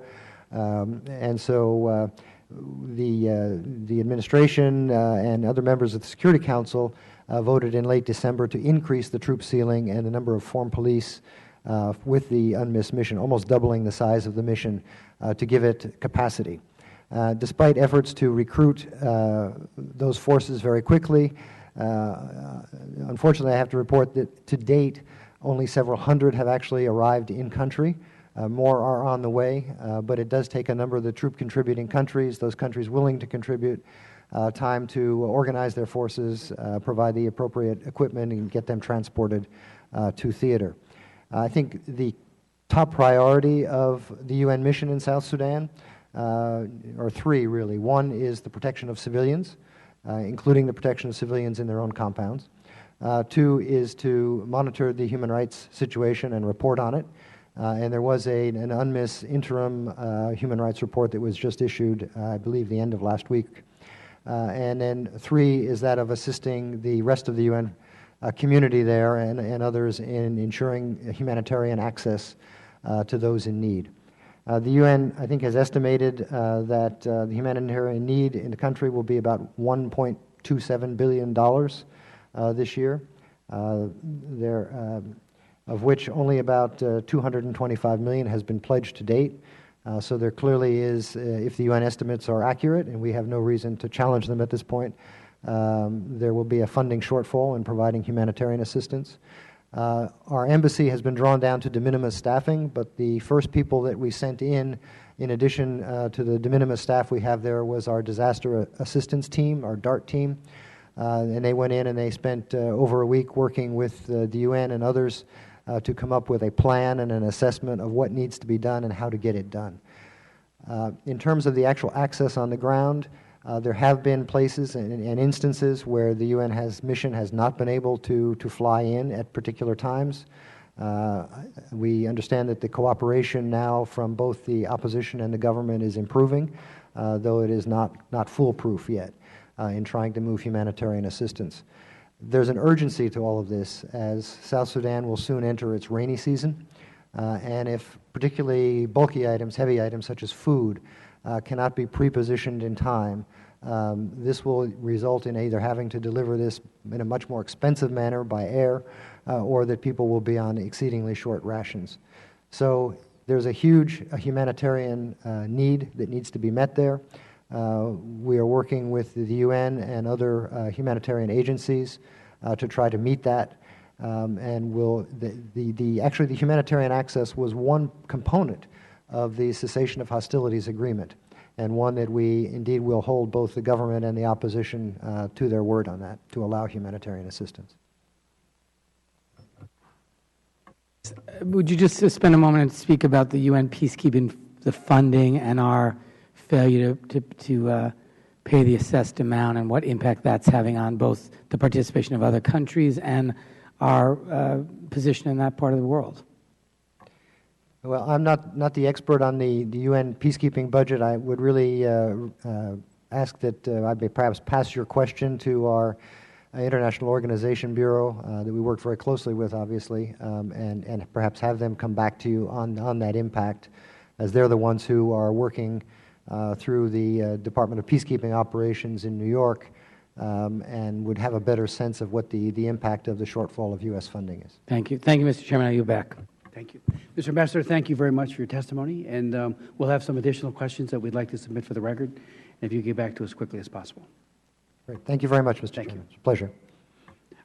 [SPEAKER 4] And so the administration and other members of the Security Council voted in late December to increase the troop ceiling and the number of formed police with the UNMISS mission, almost doubling the size of the mission to give it capacity. Despite efforts to recruit those forces very quickly, unfortunately I have to report that to date only several hundred have actually arrived in country. More are on the way, but it does take a number of the troop contributing countries, those countries willing to contribute, time to organize their forces, provide the appropriate equipment, and get them transported to theater. I think the top priority of the UN mission in South Sudan or three, really. One is the protection of civilians, including the protection of civilians in their own compounds. Two is to monitor the human rights situation and report on it. And there was an UNMISS interim human rights report that was just issued, I believe, the end of last week. And then three is that of assisting the rest of the UN community there and others in ensuring humanitarian access to those in need. The UN, I think, has estimated that the humanitarian need in the country will be about $1.27 billion this year, of which only about $225 million has been pledged to date. So there clearly is, if the UN estimates are accurate, and we have no reason to challenge them at this point, there will be a funding shortfall in providing humanitarian assistance. Our embassy has been drawn down to de minimis staffing, but the first people that we sent in addition to the de minimis staff we have there, was our disaster assistance team, our DART team. And they went in and they spent over a week working with the UN and others to come up with a plan and an assessment of what needs to be done and how to get it done. In terms of the actual access on the ground, there have been places and instances where the UN mission has not been able to fly in at particular times. We understand that the cooperation now from both the opposition and the government is improving, though it is not foolproof yet in trying to move humanitarian assistance. There's an urgency to all of this, as South Sudan will soon enter its rainy season, and if particularly bulky items, heavy items such as food, cannot be pre-positioned in time, this will result in either having to deliver this in a much more expensive manner by air, or that people will be on exceedingly short rations. So there's a huge humanitarian need that needs to be met there. We are working with the UN and other humanitarian agencies to try to meet that. And actually the humanitarian access was one component of the cessation of hostilities agreement, and one that we indeed will hold both the government and the opposition to their word on that, to allow humanitarian assistance.
[SPEAKER 5] Would you just spend a moment and speak about the UN peacekeeping, the funding, and our failure to pay the assessed amount, and what impact that's having on both the participation of other countries and our position in that part of the world?
[SPEAKER 4] Well, I'm not the expert on the UN peacekeeping budget. I would really ask that I may perhaps pass your question to our International Organization Bureau that we work very closely with, obviously, and perhaps have them come back to you on that impact, as they're the ones who are working through the Department of Peacekeeping Operations in New York, and would have a better sense of what the impact of the shortfall of U.S. funding is.
[SPEAKER 5] Thank you. Thank you, Mr. Chairman. I yield back.
[SPEAKER 1] Thank you. Mr. Ambassador, thank you very much for your testimony, and we'll have some additional questions that we'd like to submit for the record, and if you get back to us as quickly as possible.
[SPEAKER 4] Great. Thank you very much, Mr. Chairman. It's a pleasure.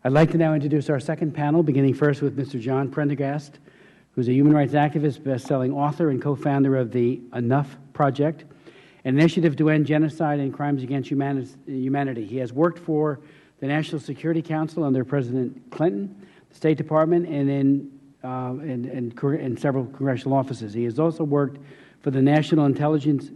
[SPEAKER 1] I'd like to now introduce our second panel, beginning first with Mr. John Prendergast, who's a human rights activist, best-selling author, and co-founder of the Enough Project, an initiative to end genocide and crimes against humanity. He has worked for the National Security Council under President Clinton, the State Department, and in several congressional offices. He has also worked for the National Intelligence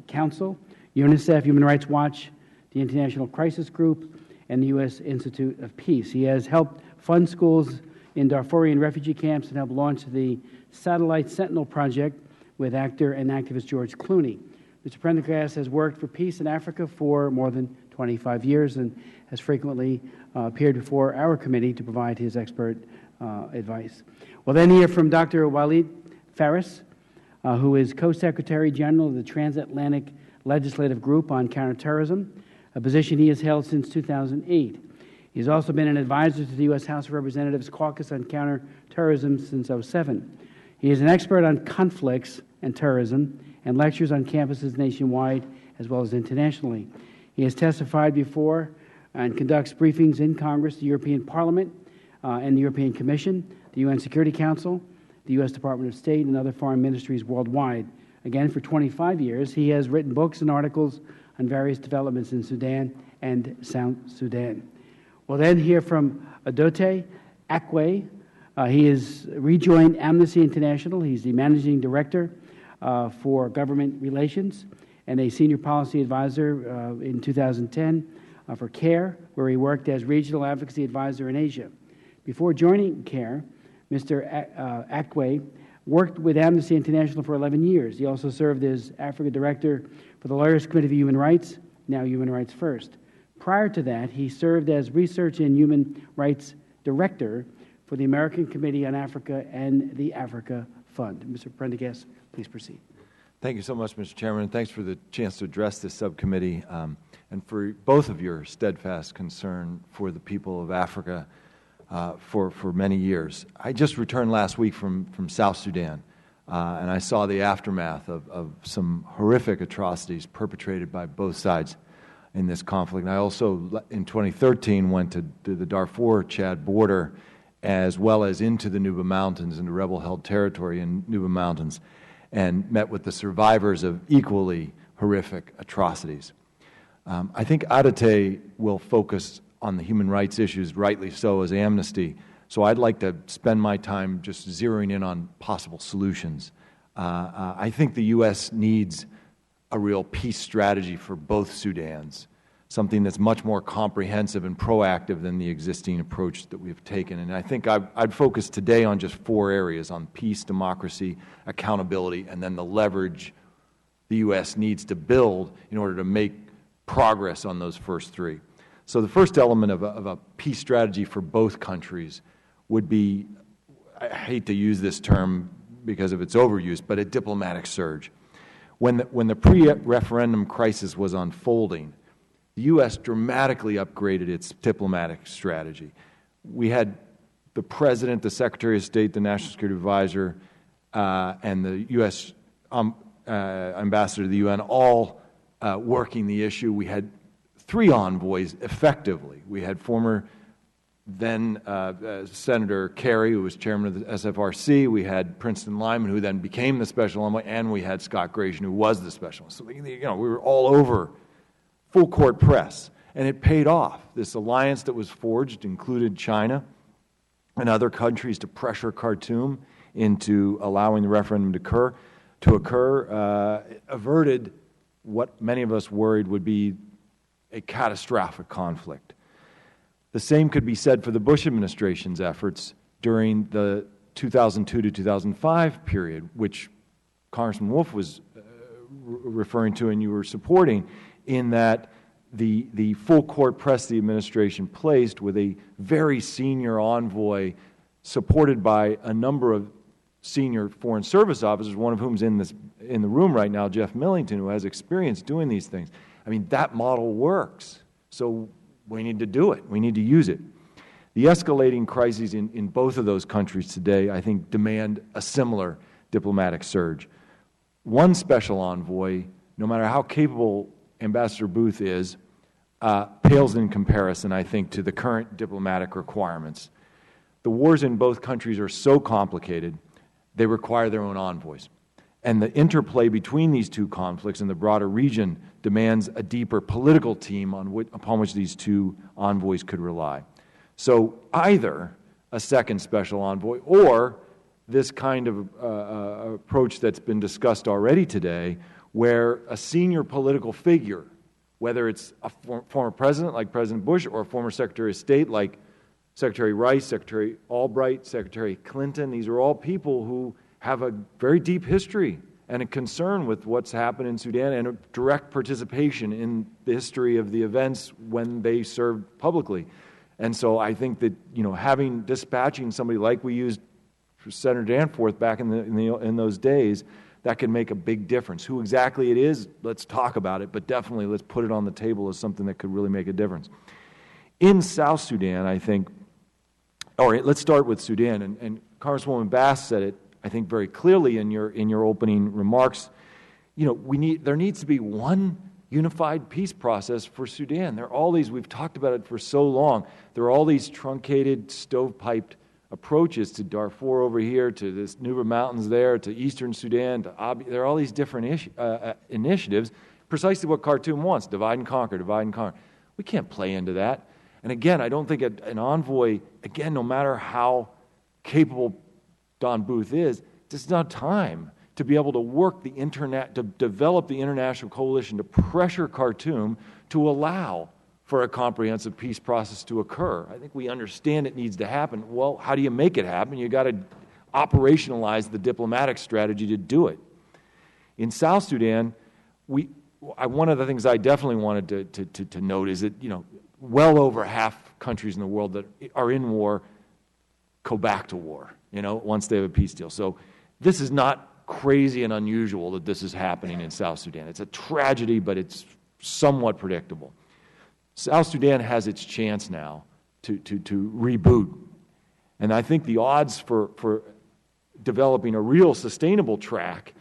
[SPEAKER 1] Council, UNICEF, Human Rights Watch, the International Crisis Group, and the U.S. Institute of Peace. He has helped fund schools in Darfurian refugee camps and helped launch the Satellite Sentinel Project with actor and activist George Clooney. Mr. Prendergast has worked for peace in Africa for more than 25 years and has frequently appeared before our committee to provide his expert advice. We'll then hear from Dr. Walid Faris, who is Co-Secretary General of the Transatlantic Legislative Group on Counterterrorism, a position he has held since 2008. He has also been an advisor to the U.S. House of Representatives Caucus on Counterterrorism since 2007. He is an expert on conflicts and terrorism and lectures on campuses nationwide as well as internationally. He has testified before and conducts briefings in Congress, the European Parliament, and the European Commission, the UN Security Council, the U.S. Department of State, and other foreign ministries worldwide. Again, for 25 years, he has written books and articles on various developments in Sudan and South Sudan. We'll then hear from Adote Akwe. He has rejoined Amnesty International. He's the managing director for government relations and a senior policy advisor in 2010 for CARE, where he worked as regional advocacy advisor in Asia. Before joining CARE, Mr. Akwe worked with Amnesty International for 11 years. He also served as Africa Director for the Lawyers Committee for Human Rights, now Human Rights First. Prior to that, he served as Research and Human Rights Director for the American Committee on Africa and the Africa Fund. Mr. Prendergast, please proceed.
[SPEAKER 6] Thank you so much, Mr. Chairman, and thanks for the chance to address this subcommittee and for both of your steadfast concern for the people of Africa for many years. I just returned last week from South Sudan, and I saw the aftermath of some horrific atrocities perpetrated by both sides in this conflict. And I also, in 2013, went to the Darfur-Chad border, as well as into the Nuba Mountains, in the rebel-held territory in Nuba Mountains, and met with the survivors of equally horrific atrocities. I think Adote will focus on the human rights issues, rightly so, as Amnesty. So I'd like to spend my time just zeroing in on possible solutions. I think the U.S. needs a real peace strategy for both Sudans, something that's much more comprehensive and proactive than the existing approach that we've taken. And I think I'd focus today on just 4 areas: on peace, democracy, accountability, and then the leverage the U.S. needs to build in order to make progress on those first 3. So the first element of a peace strategy for both countries would be, I hate to use this term because of its overuse, but a diplomatic surge. When the pre-referendum crisis was unfolding, the U.S. dramatically upgraded its diplomatic strategy. We had the President, the Secretary of State, the National Security Advisor, and the U.S. Ambassador to the UN all working the issue. We had 3 envoys effectively. We had former then Senator Kerry, who was chairman of the SFRC. We had Princeton Lyman, who then became the special envoy, and we had Scott Gratian, who was the special. So we were all over, full court press, and it paid off. This alliance that was forged included China and other countries to pressure Khartoum into allowing the referendum to occur, averted what many of us worried would be a catastrophic conflict. The same could be said for the Bush administration's efforts during the 2002 to 2005 period, which Congressman Wolf was referring to and you were supporting, in that the full court press the administration placed with a very senior envoy supported by a number of senior Foreign Service officers, one of whom is in the room right now, Jeff Millington, who has experience doing these things. I mean, that model works. So we need to do it. We need to use it. The escalating crises in both of those countries today, I think, demand a similar diplomatic surge. One special envoy, no matter how capable Ambassador Booth is, pales in comparison, I think, to the current diplomatic requirements. The wars in both countries are so complicated, they require their own envoys. And the interplay between these 2 conflicts and the broader region demands a deeper political team upon which these 2 envoys could rely. So either a second special envoy or this kind of approach that's been discussed already today, where a senior political figure, whether it's a former president like President Bush or a former Secretary of State like Secretary Rice, Secretary Albright, Secretary Clinton, these are all people who have a very deep history and a concern with what's happened in Sudan and a direct participation in the history of the events when they served publicly. And so I think that, dispatching somebody like we used for Senator Danforth back in those days, that can make a big difference. Who exactly it is, let's talk about it, but definitely let's put it on the table as something that could really make a difference. In South Sudan, I think, all right, let's start with Sudan, and Congresswoman Bass said it, I think, very clearly in your opening remarks. There needs to be one unified peace process for Sudan. There are all these, we've talked about it for so long, there are all these truncated, stovepiped approaches to Darfur over here, to this Nuba Mountains there, to Eastern Sudan, to Abyei. There are all these different initiatives, precisely what Khartoum wants, divide and conquer, divide and conquer. We can't play into that. And again, I don't think an envoy, again, no matter how capable Don Booth is, there's not time to be able to work to develop the international coalition to pressure Khartoum to allow for a comprehensive peace process to occur. I think we understand it needs to happen. Well, how do you make it happen? You've got to operationalize the diplomatic strategy to do it. In South Sudan, one of the things I definitely wanted to note is that, well over half countries in the world that are in war go back to war, once they have a peace deal. So this is not crazy and unusual that this is happening in South Sudan. It's a tragedy, but it's somewhat predictable. South Sudan has its chance now to reboot. And I think the odds for developing a real sustainable track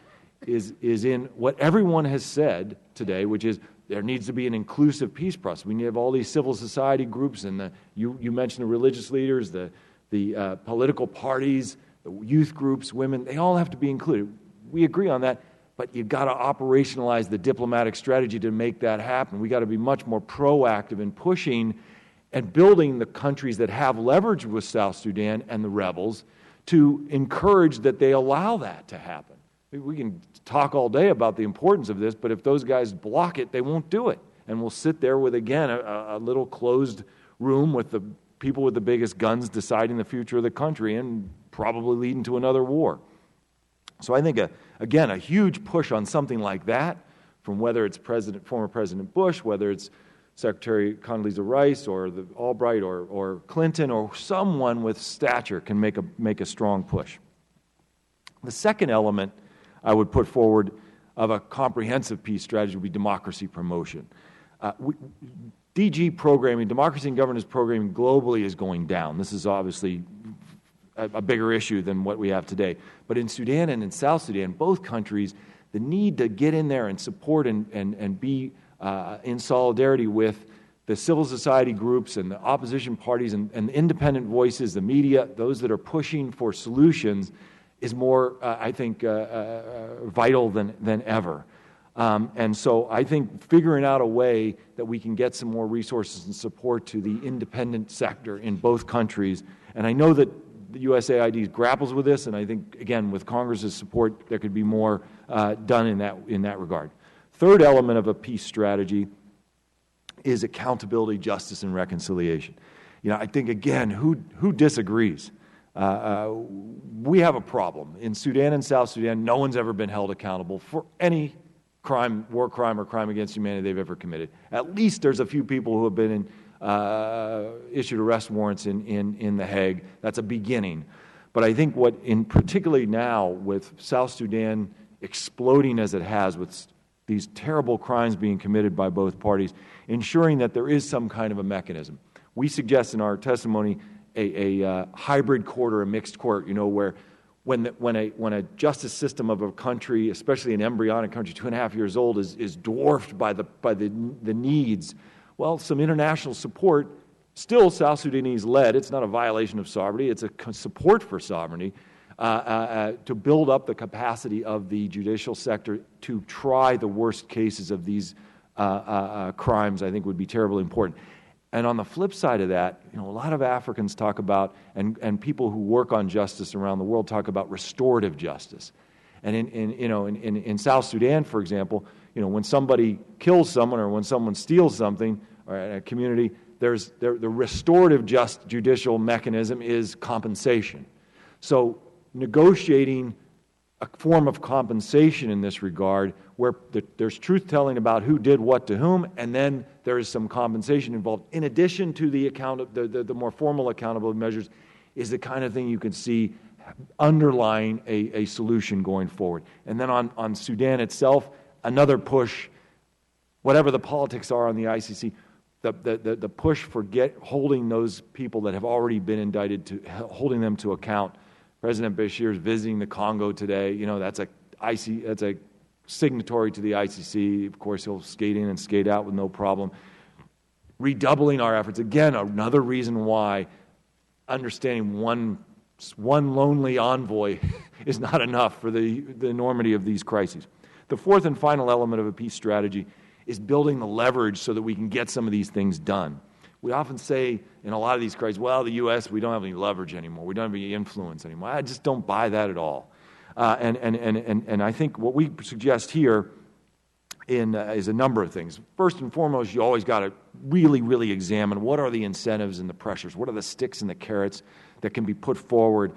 [SPEAKER 6] is in what everyone has said today, which is there needs to be an inclusive peace process. We need to have all these civil society groups, and you mentioned the religious leaders, the political parties, the youth groups, women, they all have to be included. We agree on that, but you've got to operationalize the diplomatic strategy to make that happen. We've got to be much more proactive in pushing and building the countries that have leverage with South Sudan and the rebels to encourage that they allow that to happen. We can talk all day about the importance of this, but if those guys block it, they won't do it. And we'll sit there with, again, a little closed room with the people with the biggest guns deciding the future of the country and probably leading to another war. So I think, again, a huge push on something like that, from whether it's former President Bush, whether it's Secretary Condoleezza Rice or the Albright or Clinton or someone with stature can make a strong push. The second element I would put forward of a comprehensive peace strategy would be democracy promotion. DG programming, democracy and governance programming globally is going down. This is obviously a bigger issue than what we have today. But in Sudan and in South Sudan, both countries, the need to get in there and support and be in solidarity with the civil society groups and the opposition parties and the independent voices, the media, those that are pushing for solutions, is more, I think, vital than ever. And so I think figuring out a way that we can get some more resources and support to the independent sector in both countries. And I know that the USAID grapples with this, and I think, again, with Congress's support, there could be more done in that regard. Third element of a peace strategy is accountability, justice, and reconciliation. I think, again, who disagrees? We have a problem. In Sudan and South Sudan, no one's ever been held accountable for any crime, war crime, or crime against humanity they've ever committed. At least there's a few people who have been issued arrest warrants in The Hague. That's a beginning. But I think particularly now with South Sudan exploding as it has, with these terrible crimes being committed by both parties, ensuring that there is some kind of a mechanism. We suggest in our testimony a hybrid court or a mixed court, where when a justice system of a country, especially an embryonic country, 2.5 years old, is dwarfed by the needs, well, some international support, still South Sudanese led. It's not a violation of sovereignty. It's a support for sovereignty to build up the capacity of the judicial sector to try the worst cases of these crimes, I think would be terribly important. And on the flip side of that, a lot of Africans talk about, and people who work on justice around the world talk about restorative justice. And in South Sudan, for example, when somebody kills someone or when someone steals something, or a community, the restorative judicial mechanism is compensation. So negotiating a form of compensation in this regard, where there's truth-telling about who did what to whom, and then there is some compensation involved, in addition to the more formal accountability measures, is the kind of thing you can see underlying a solution going forward. And then on Sudan itself, another push, whatever the politics are on the ICC, the push for holding those people that have already been indicted, holding them to account. President Bashir is visiting the Congo today. That's a signatory to the ICC. Of course, he'll skate in and skate out with no problem. Redoubling our efforts. Again, another reason why understanding one lonely envoy is not enough for the enormity of these crises. The fourth and final element of a peace strategy is building the leverage so that we can get some of these things done. We often say in a lot of these crises, well, the U.S., we don't have any leverage anymore. We don't have any influence anymore. I just don't buy that at all. And I think what we suggest here is a number of things. First and foremost, you always got to really, really examine what are the incentives and the pressures, what are the sticks and the carrots that can be put forward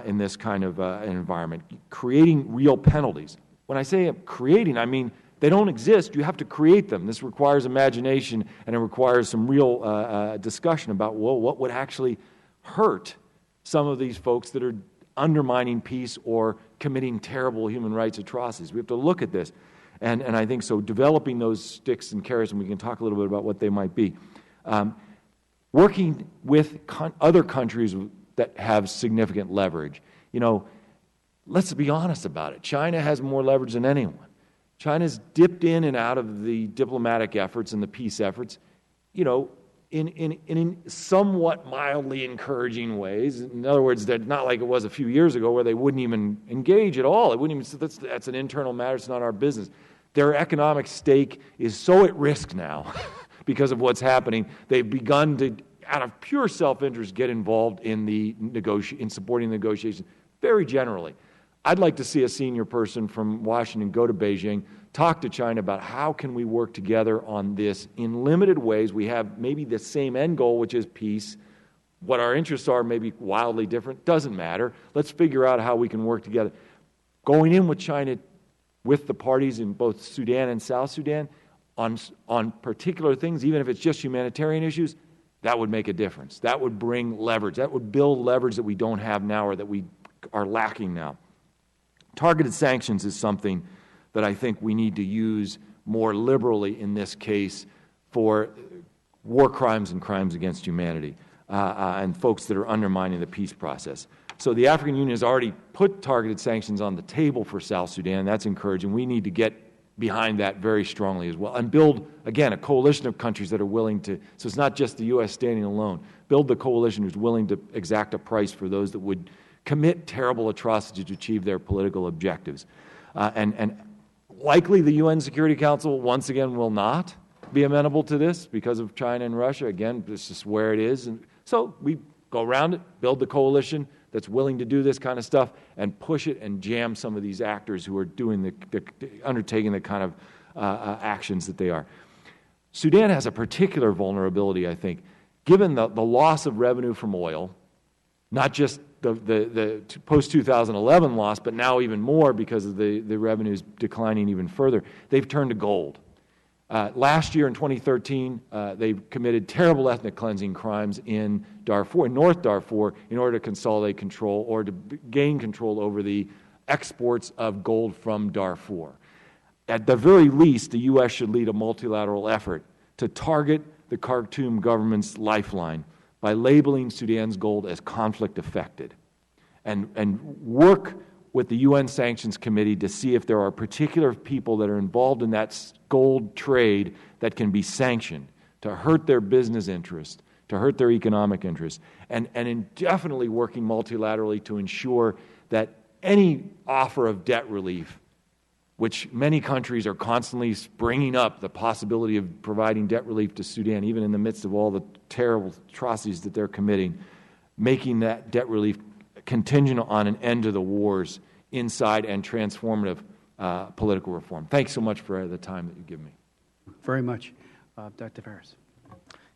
[SPEAKER 6] in this kind of environment. Creating real penalties. When I say creating, I mean they don't exist. You have to create them. This requires imagination, and it requires some real discussion about, well, what would actually hurt some of these folks that are undermining peace or committing terrible human rights atrocities. We have to look at this. And I think so developing those sticks and carrots, and we can talk a little bit about what they might be. Working with other countries that have significant leverage. Let's be honest about it. China has more leverage than anyone. China's dipped in and out of the diplomatic efforts and the peace efforts, in somewhat mildly encouraging ways. In other words, they're not like it was a few years ago where they wouldn't even engage at all. They wouldn't even say that's an internal matter, it's not our business. Their economic stake is so at risk now because of what's happening. They've begun to, out of pure self-interest, get involved in in supporting the negotiations very generally. I'd like to see a senior person from Washington go to Beijing, talk to China about how can we work together on this in limited ways. We have maybe the same end goal, which is peace. What our interests are may be wildly different. Doesn't matter. Let's figure out how we can work together. Going in with China, with the parties in both Sudan and South Sudan, on particular things, even if it's just humanitarian issues, that would make a difference. That would bring leverage. That would build leverage that we don't have now or that we are lacking now. Targeted sanctions is something that I think we need to use more liberally in this case for war crimes and crimes against humanity and folks that are undermining the peace process. So the African Union has already put targeted sanctions on the table for South Sudan. That's encouraging. We need to get behind that very strongly as well and build, again, a coalition of countries that are willing to, so it's not just the U.S. standing alone, build the coalition who's willing to exact a price for those that would commit terrible atrocities to achieve their political objectives. And likely the UN Security Council, once again, will not be amenable to this because of China and Russia. Again, this is where it is. And so we go around it, build the coalition that's willing to do this kind of stuff, and push it and jam some of these actors who are doing undertaking the kind of actions that they are. Sudan has a particular vulnerability, I think, given the loss of revenue from oil, not just the post-2011 loss, but now even more because of the revenues declining even further. They've turned to gold. Last year in 2013, they committed terrible ethnic cleansing crimes in Darfur, in North Darfur, in order to consolidate control or to gain control over the exports of gold from Darfur. At the very least, the U.S. should lead a multilateral effort to target the Khartoum government's lifeline by labeling Sudan's gold as conflict-affected and work with the UN Sanctions Committee to see if there are particular people that are involved in that gold trade that can be sanctioned to hurt their business interests, to hurt their economic interests, and indefinitely working multilaterally to ensure that any offer of debt relief, which many countries are constantly bringing up the possibility of providing debt relief to Sudan, even in the midst of all the terrible atrocities that they're committing, making that debt relief contingent on an end to the wars inside and transformative political reform. Thanks so much for the time that you give me.
[SPEAKER 1] Very much. Dr. Ferris.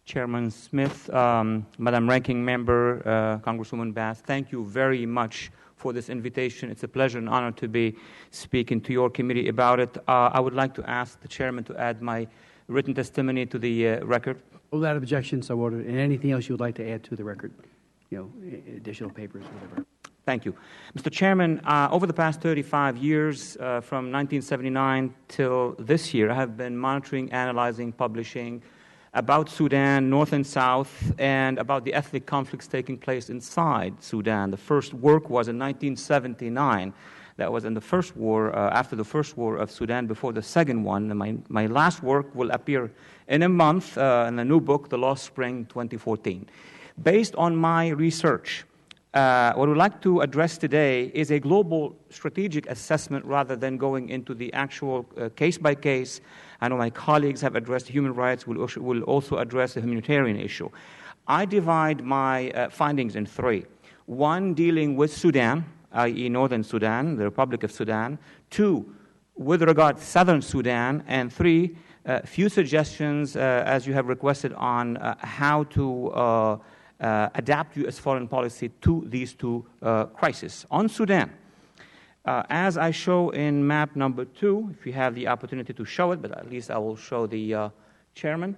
[SPEAKER 7] Chairman Smith, Madam Ranking Member, Congresswoman Bass, thank you very much for this invitation. It's a pleasure and honor to be speaking to your committee about it. I would like to ask the chairman to add my written testimony to the record.
[SPEAKER 1] Without objection, so ordered. And anything else you would like to add to the record? Additional papers, whatever.
[SPEAKER 7] Thank you. Mr. Chairman, over the past 35 years, from 1979 till this year, I have been monitoring, analyzing, publishing about Sudan, North and South, and about the ethnic conflicts taking place inside Sudan. The first work was in 1979. That was in the first war, after the first war of Sudan, before the second one. And my last work will appear in a month in a new book, The Lost Spring 2014. Based on my research, what we'd like to address today is a global strategic assessment rather than going into the actual case-by-case. I know my colleagues have addressed human rights, will also address the humanitarian issue. I divide my findings in three. One, dealing with Sudan, i.e. Northern Sudan, the Republic of Sudan. Two, with regard to Southern Sudan. And three, few suggestions, as you have requested, on how to adapt U.S. foreign policy to these two crises. On Sudan, as I show in map number 2, if you have the opportunity to show it, but at least I will show the chairman.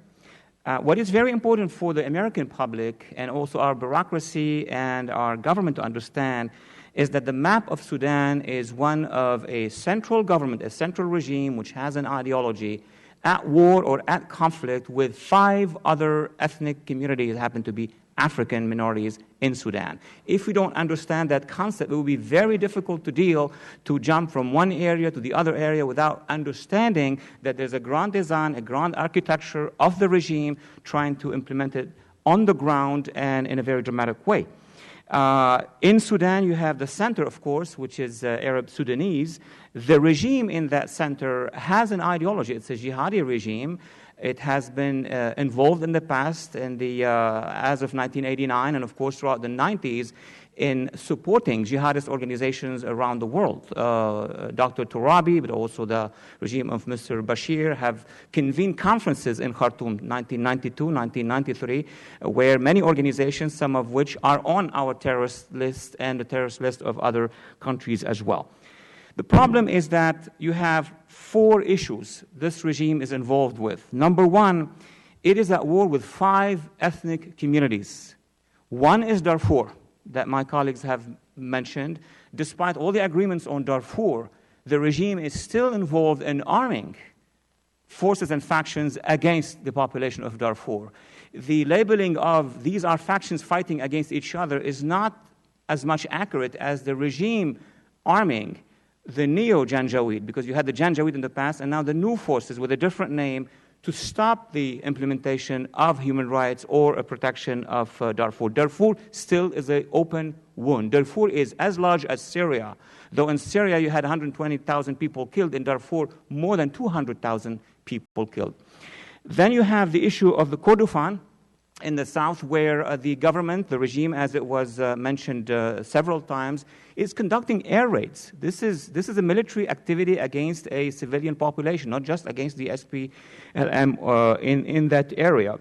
[SPEAKER 7] What is very important for the American public and also our bureaucracy and our government to understand is that the map of Sudan is one of a central government, a central regime which has an ideology at war or at conflict with 5 other ethnic communities that happen to be African minorities in Sudan. If we don't understand that concept, it will be very difficult to jump from one area to the other area without understanding that there's a grand design, a grand architecture of the regime trying to implement it on the ground and in a very dramatic way. In Sudan, you have the center, of course, which is Arab Sudanese. The regime in that center has an ideology. It's a jihadi regime. It has been involved in the past, as of 1989, and of course throughout the 90s, in supporting jihadist organizations around the world. Dr. Turabi, but also the regime of Mr. Bashir, have convened conferences in Khartoum, 1992, 1993, where many organizations, some of which are on our terrorist list and the terrorist list of other countries as well. The problem is that you have 4 issues this regime is involved with. Number one, it is at war with 5 ethnic communities. One is Darfur, that my colleagues have mentioned. Despite all the agreements on Darfur, the regime is still involved in arming forces and factions against the population of Darfur. The labeling of these are factions fighting against each other is not as much accurate as the regime arming the neo-Janjaweed, because you had the Janjaweed in the past, and now the new forces with a different name to stop the implementation of human rights or a protection of Darfur. Darfur still is an open wound. Darfur is as large as Syria, though in Syria you had 120,000 people killed. In Darfur, more than 200,000 people killed. Then you have the issue of the Kordofan in the south, where the government, the regime, as it was mentioned several times, is conducting air raids. This is a military activity against a civilian population, not just against the SPLM in that area.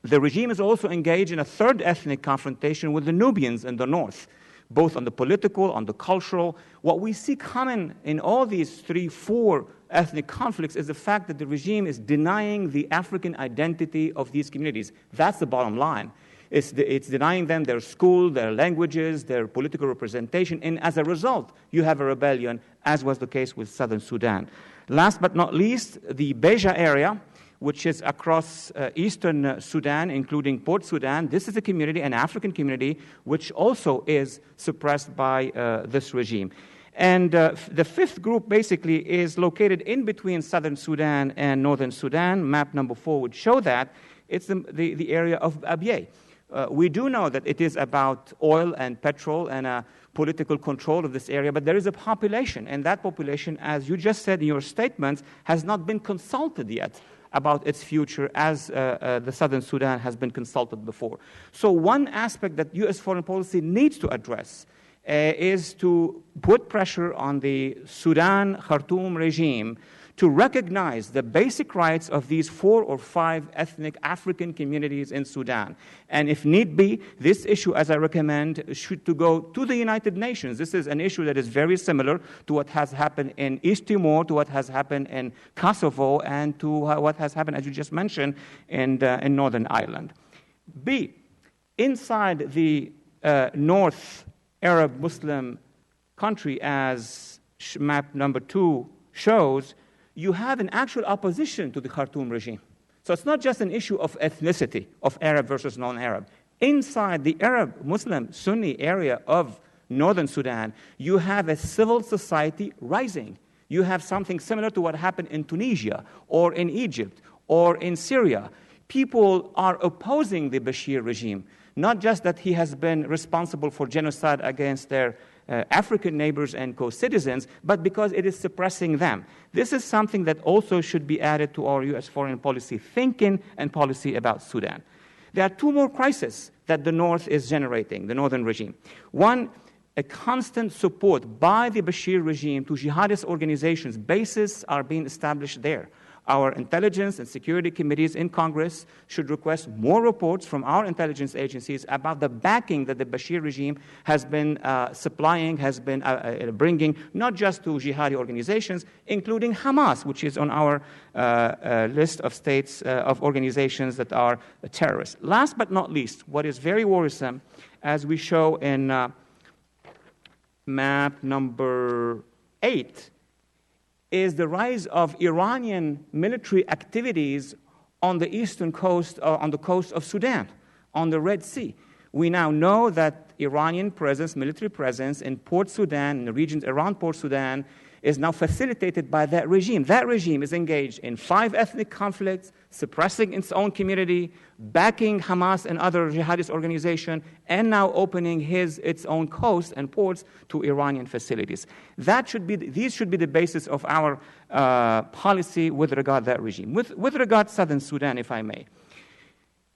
[SPEAKER 7] The regime is also engaged in a third ethnic confrontation with the Nubians in the north, both on the political, on the cultural. What we see common in all these 3-4 ethnic conflicts is the fact that the regime is denying the African identity of these communities. That's the bottom line. It's denying them their school, their languages, their political representation, and as a result, you have a rebellion, as was the case with southern Sudan. Last but not least, the Beja area, which is across eastern Sudan, including Port Sudan. This is a community, an African community, which also is suppressed by this regime. And the fifth group basically is located in between southern Sudan and northern Sudan. Map number 4 would show that. It's the area of Abyei. We do know that it is about oil and petrol and political control of this area, but there is a population, and that population, as you just said in your statements, has not been consulted yet about its future as the southern Sudan has been consulted before. So one aspect that U.S. foreign policy needs to address is to put pressure on the Sudan Khartoum regime to recognize the basic rights of these 4 or 5 ethnic African communities in Sudan. And if need be, this issue, as I recommend, should to go to the United Nations. This is an issue that is very similar to what has happened in East Timor, to what has happened in Kosovo, and to what has happened, as you just mentioned, in Northern Ireland. B, inside the North Arab Muslim country, as map number 2 shows, you have an actual opposition to the Khartoum regime. So it's not just an issue of ethnicity, of Arab versus non-Arab. Inside the Arab Muslim Sunni area of northern Sudan, you have a civil society rising. You have something similar to what happened in Tunisia or in Egypt or in Syria. People are opposing the Bashir regime, not just that he has been responsible for genocide against their African neighbors and co-citizens, but because it is suppressing them. This is something that also should be added to our U.S. foreign policy thinking and policy about Sudan. There are 2 more crises that the North is generating, the northern regime. One, a constant support by the Bashir regime to jihadist organizations. Bases are being established there. Our intelligence and security committees in Congress should request more reports from our intelligence agencies about the backing that the Bashir regime has been supplying, has been bringing, not just to jihadi organizations, including Hamas, which is on our list of states, of organizations that are terrorists. Last but not least, what is very worrisome, as we show in map number 8, is the rise of Iranian military activities on the eastern coast, on the coast of Sudan, on the Red Sea. We now know that Iranian presence, military presence in Port Sudan, in the regions around Port Sudan, is now facilitated by that regime. That regime is engaged in 5 ethnic conflicts, suppressing its own community, backing Hamas and other jihadist organizations, and now opening its own coast and ports to Iranian facilities. These should be the basis of our policy with regard to that regime. With regard to southern Sudan, if I may,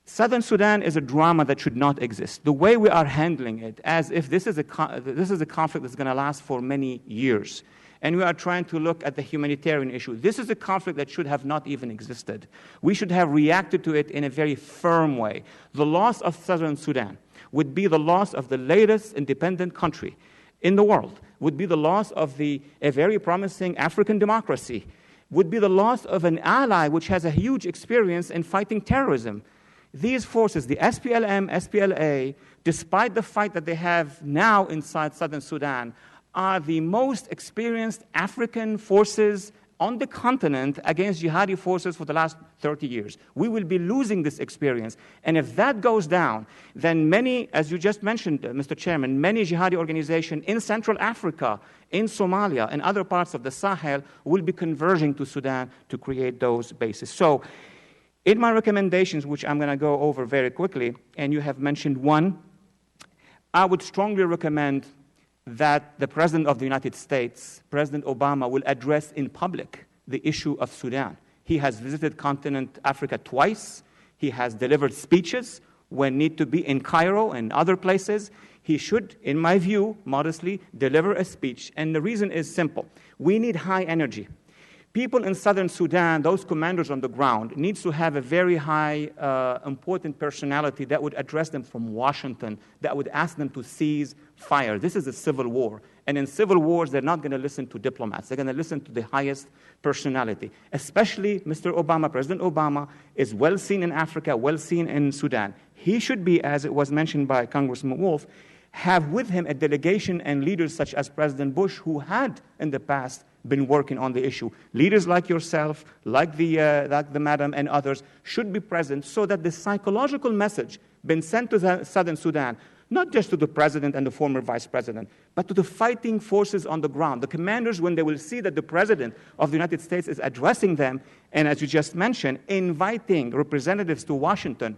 [SPEAKER 7] Southern Sudan is a drama that should not exist. The way we are handling it, as if this is a conflict that's going to last for many years, and we are trying to look at the humanitarian issue. This is a conflict that should have not even existed. We should have reacted to it in a very firm way. The loss of Southern Sudan would be the loss of the latest independent country in the world, would be the loss of a very promising African democracy, would be the loss of an ally which has a huge experience in fighting terrorism. These forces, the SPLM, SPLA, despite the fight that they have now inside Southern Sudan, are the most experienced African forces on the continent against jihadi forces for the last 30 years. We will be losing this experience. And if that goes down, then many, as you just mentioned, Mr. Chairman, many jihadi organizations in Central Africa, in Somalia, and other parts of the Sahel will be converging to Sudan to create those bases. So, in my recommendations, which I'm going to go over very quickly, and you have mentioned one, I would strongly recommend that the President of the United States, President Obama, will address in public the issue of Sudan. He has visited continent Africa twice. He has delivered speeches when need to be in Cairo and other places. He should, in my view, modestly deliver a speech. And the reason is simple. We need high energy. People in Southern Sudan, those commanders on the ground, needs to have a very high, important personality that would address them from Washington, that would ask them to cease fire. This is a civil war. And in civil wars, they're not going to listen to diplomats. They're going to listen to the highest personality. Especially Mr. Obama, President Obama, is well seen in Africa, well seen in Sudan. He should be, as it was mentioned by Congressman Wolf, have with him a delegation and leaders such as President Bush, who had in the past been working on the issue. Leaders like yourself, like the madam and others, should be present so that the psychological message been sent to Southern Sudan, not just to the president and the former vice president, but to the fighting forces on the ground. The commanders, when they will see that the president of the United States is addressing them, and as you just mentioned, inviting representatives to Washington.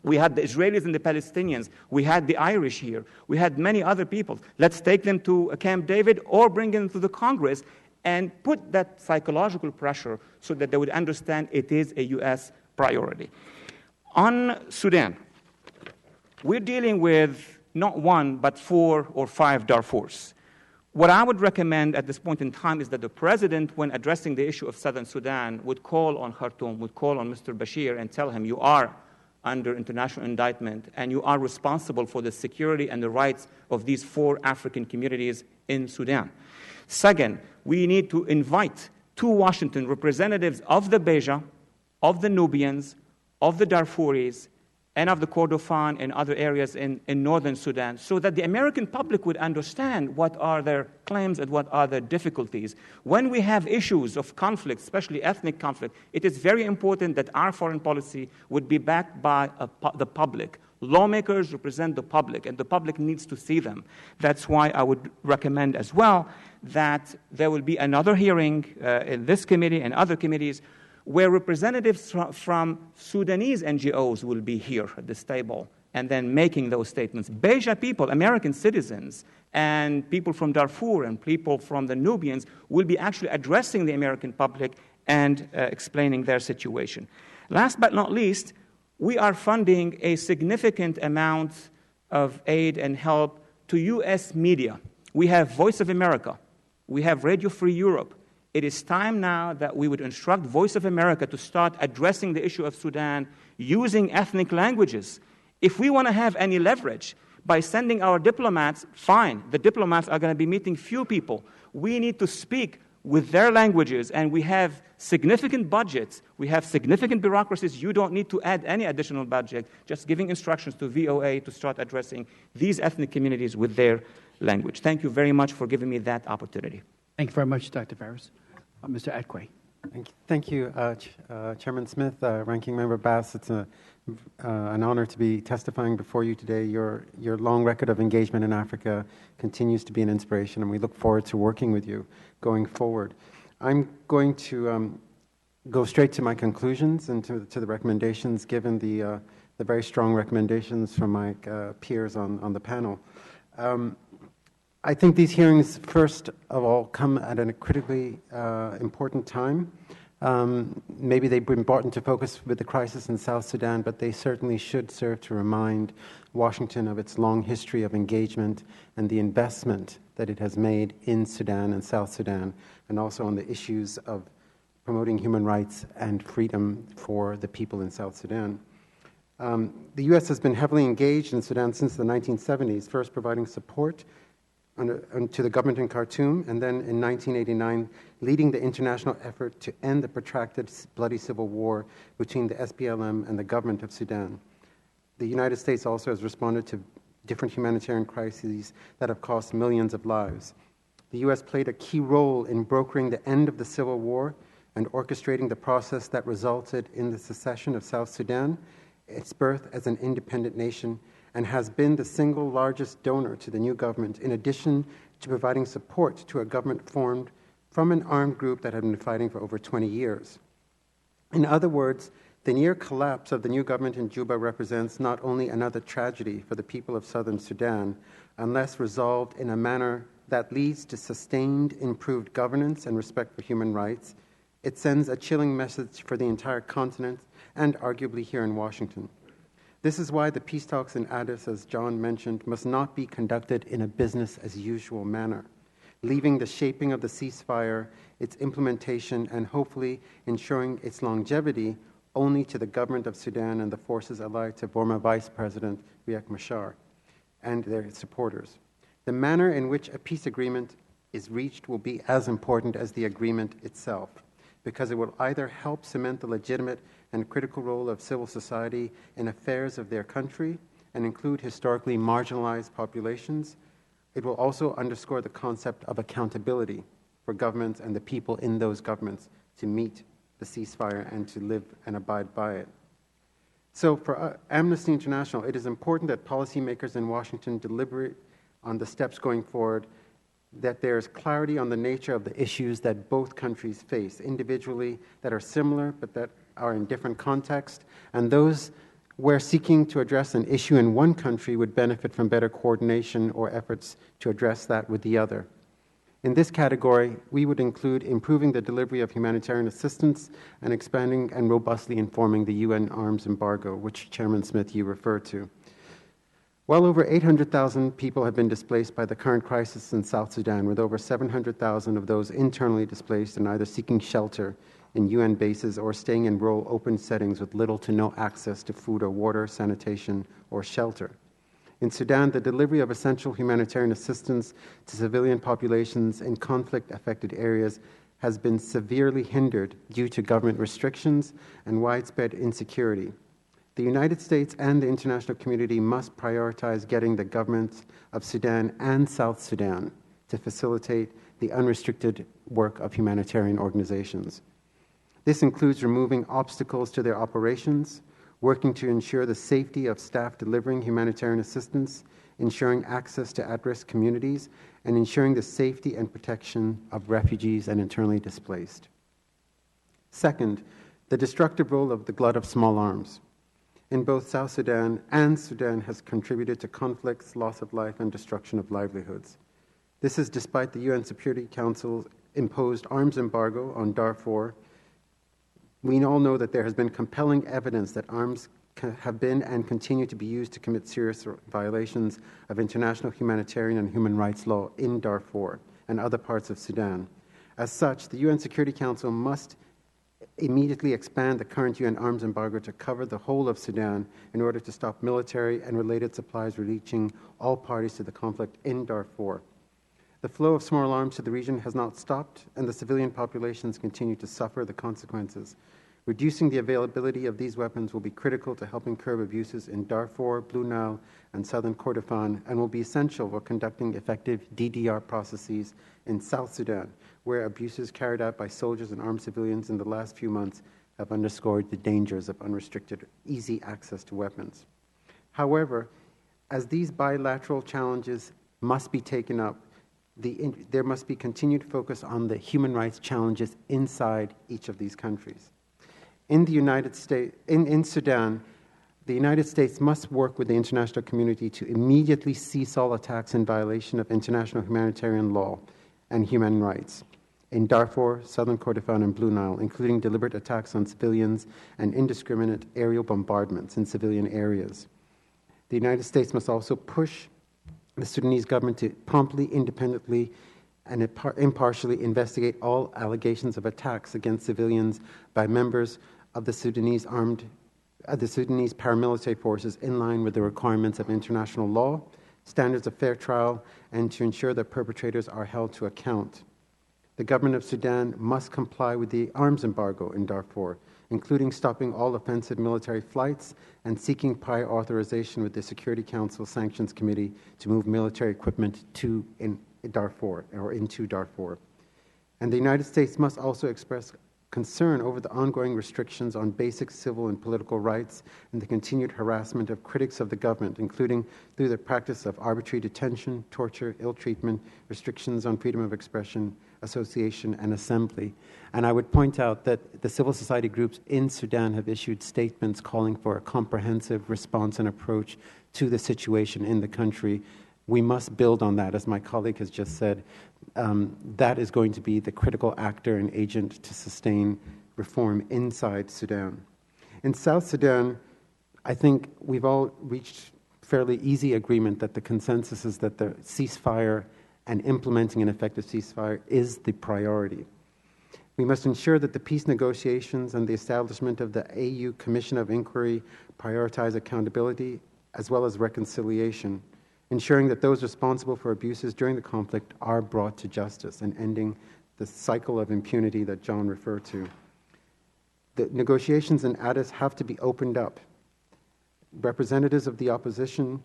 [SPEAKER 7] We had the Israelis and the Palestinians. We had the Irish here. We had many other people. Let's take them to Camp David or bring them to the Congress and put that psychological pressure so that they would understand it is a U.S. priority. On Sudan, we're dealing with not one, but 4 or 5 Darfurs. What I would recommend at this point in time is that the president, when addressing the issue of Southern Sudan, would call on Khartoum, would call on Mr. Bashir and tell him, you are under international indictment, and you are responsible for the security and the rights of these 4 African communities in Sudan. Second, we need to invite to Washington representatives of the Beja, of the Nubians, of the Darfuris, and of the Kordofan and other areas in northern Sudan, so that the American public would understand what are their claims and what are their difficulties. When we have issues of conflict, especially ethnic conflict, it is very important that our foreign policy would be backed by the public. Lawmakers represent the public, and the public needs to see them. That's why I would recommend as well that there will be another hearing in this committee and other committees where representatives from Sudanese NGOs will be here at this table and then making those statements. Beja people, American citizens, and people from Darfur and people from the Nubians will be actually addressing the American public and explaining their situation. Last but not least, we are funding a significant amount of aid and help to U.S. media. We have Voice of America. We have Radio Free Europe. It is time now that we would instruct Voice of America to start addressing the issue of Sudan using ethnic languages. If we want to have any leverage by sending our diplomats, fine. The diplomats are going to be meeting few people. We need to speak with their languages, and we have significant budgets. We have significant bureaucracies. You don't need to add any additional budget, just giving instructions to VOA to start addressing these ethnic communities with their language. Thank you very much for giving me that opportunity.
[SPEAKER 1] Thank you very much, Dr. Faris. Mr. Atquay.
[SPEAKER 8] Thank you, Chairman Smith, Ranking Member Bass. It's an honor to be testifying before you today. Your long record of engagement in Africa continues to be an inspiration, and we look forward to working with you going forward. I'm going to go straight to my conclusions and to the recommendations, given the very strong recommendations from my peers on the panel. I think these hearings, first of all, come at a critically important time. Maybe they've been brought into focus with the crisis in South Sudan, but they certainly should serve to remind Washington of its long history of engagement and the investment that it has made in Sudan and South Sudan, and also on the issues of promoting human rights and freedom for the people in South Sudan. The U.S. has been heavily engaged in Sudan since the 1970s, first providing support to the government in Khartoum, and then in 1989, leading the international effort to end the protracted bloody civil war between the SPLM and the government of Sudan. The United States also has responded to different humanitarian crises that have cost millions of lives. The U.S. played a key role in brokering the end of the civil war and orchestrating the process that resulted in the secession of South Sudan, its birth as an independent nation, and has been the single largest donor to the new government, in addition to providing support to a government formed from an armed group that had been fighting for over 20 years. In other words, the near collapse of the new government in Juba represents not only another tragedy for the people of southern Sudan, unless resolved in a manner that leads to sustained improved governance and respect for human rights, it sends a chilling message for the entire continent and arguably here in Washington. This is why the peace talks in Addis, as John mentioned, must not be conducted in a business-as-usual manner, leaving the shaping of the ceasefire, its implementation, and hopefully ensuring its longevity only to the government of Sudan and the forces allied to former Vice President Riek Machar and their supporters. The manner in which a peace agreement is reached will be as important as the agreement itself, because it will either help cement the legitimate and critical role of civil society in affairs of their country and include historically marginalized populations. It will also underscore the concept of accountability for governments and the people in those governments to meet the ceasefire and to live and abide by it. So for Amnesty International, it is important that policymakers in Washington deliberate on the steps going forward, that there is clarity on the nature of the issues that both countries face individually that are similar but that are in different contexts, and those where seeking to address an issue in one country would benefit from better coordination or efforts to address that with the other. In this category, we would include improving the delivery of humanitarian assistance and expanding and robustly informing the UN arms embargo, which Chairman Smith, you referred to. Well over 800,000 people have been displaced by the current crisis in South Sudan, with over 700,000 of those internally displaced and either seeking shelter in UN bases or staying in rural open settings with little to no access to food or water, sanitation, or shelter. In Sudan, the delivery of essential humanitarian assistance to civilian populations in conflict-affected areas has been severely hindered due to government restrictions and widespread insecurity. The United States and the international community must prioritize getting the governments of Sudan and South Sudan to facilitate the unrestricted work of humanitarian organizations. This includes removing obstacles to their operations, working to ensure the safety of staff delivering humanitarian assistance, ensuring access to at-risk communities, and ensuring the safety and protection of refugees and internally displaced. Second, the destructive role of the glut of small arms in both South Sudan and Sudan has contributed to conflicts, loss of life, and destruction of livelihoods. This is despite the UN Security Council's imposed arms embargo on Darfur. We all know that there has been compelling evidence that arms have been and continue to be used to commit serious violations of international humanitarian and human rights law in Darfur and other parts of Sudan. As such, the UN Security Council must immediately expand the current UN arms embargo to cover the whole of Sudan in order to stop military and related supplies reaching all parties to the conflict in Darfur. The flow of small arms to the region has not stopped, and the civilian populations continue to suffer the consequences. Reducing the availability of these weapons will be critical to helping curb abuses in Darfur, Blue Nile, and southern Kordofan, and will be essential for conducting effective DDR processes in South Sudan, where abuses carried out by soldiers and armed civilians in the last few months have underscored the dangers of unrestricted, easy access to weapons. However, as these bilateral challenges must be taken up, there must be continued focus on the human rights challenges inside each of these countries. In the United States, in Sudan, the United States must work with the international community to immediately cease all attacks in violation of international humanitarian law and human rights. in Darfur, Southern Kordofan, and Blue Nile, including deliberate attacks on civilians and indiscriminate aerial bombardments in civilian areas. The United States must also push the Sudanese government to promptly, independently, and impartially investigate all allegations of attacks against civilians by members of the Sudanese paramilitary forces in line with the requirements of international law, standards of fair trial, and to ensure that perpetrators are held to account. The government of Sudan must comply with the arms embargo in Darfur, including stopping all offensive military flights and seeking prior authorization with the Security Council Sanctions Committee to move military equipment into Darfur. And the United States must also express concern over the ongoing restrictions on basic civil and political rights and the continued harassment of critics of the government, including through the practice of arbitrary detention, torture, ill treatment, restrictions on freedom of expression, association, and assembly. And I would point out that the civil society groups in Sudan have issued statements calling for a comprehensive response and approach to the situation in the country. We must build on that, as my colleague has just said. That is going to be the critical actor and agent to sustain reform inside Sudan. In South Sudan, I think we've all reached fairly easy agreement that the consensus is that the ceasefire and implementing an effective ceasefire is the priority. We must ensure that the peace negotiations and the establishment of the AU Commission of Inquiry prioritize accountability as well as reconciliation, ensuring that those responsible for abuses during the conflict are brought to justice and ending the cycle of impunity that John referred to. The negotiations in Addis have to be opened up. Representatives of the opposition,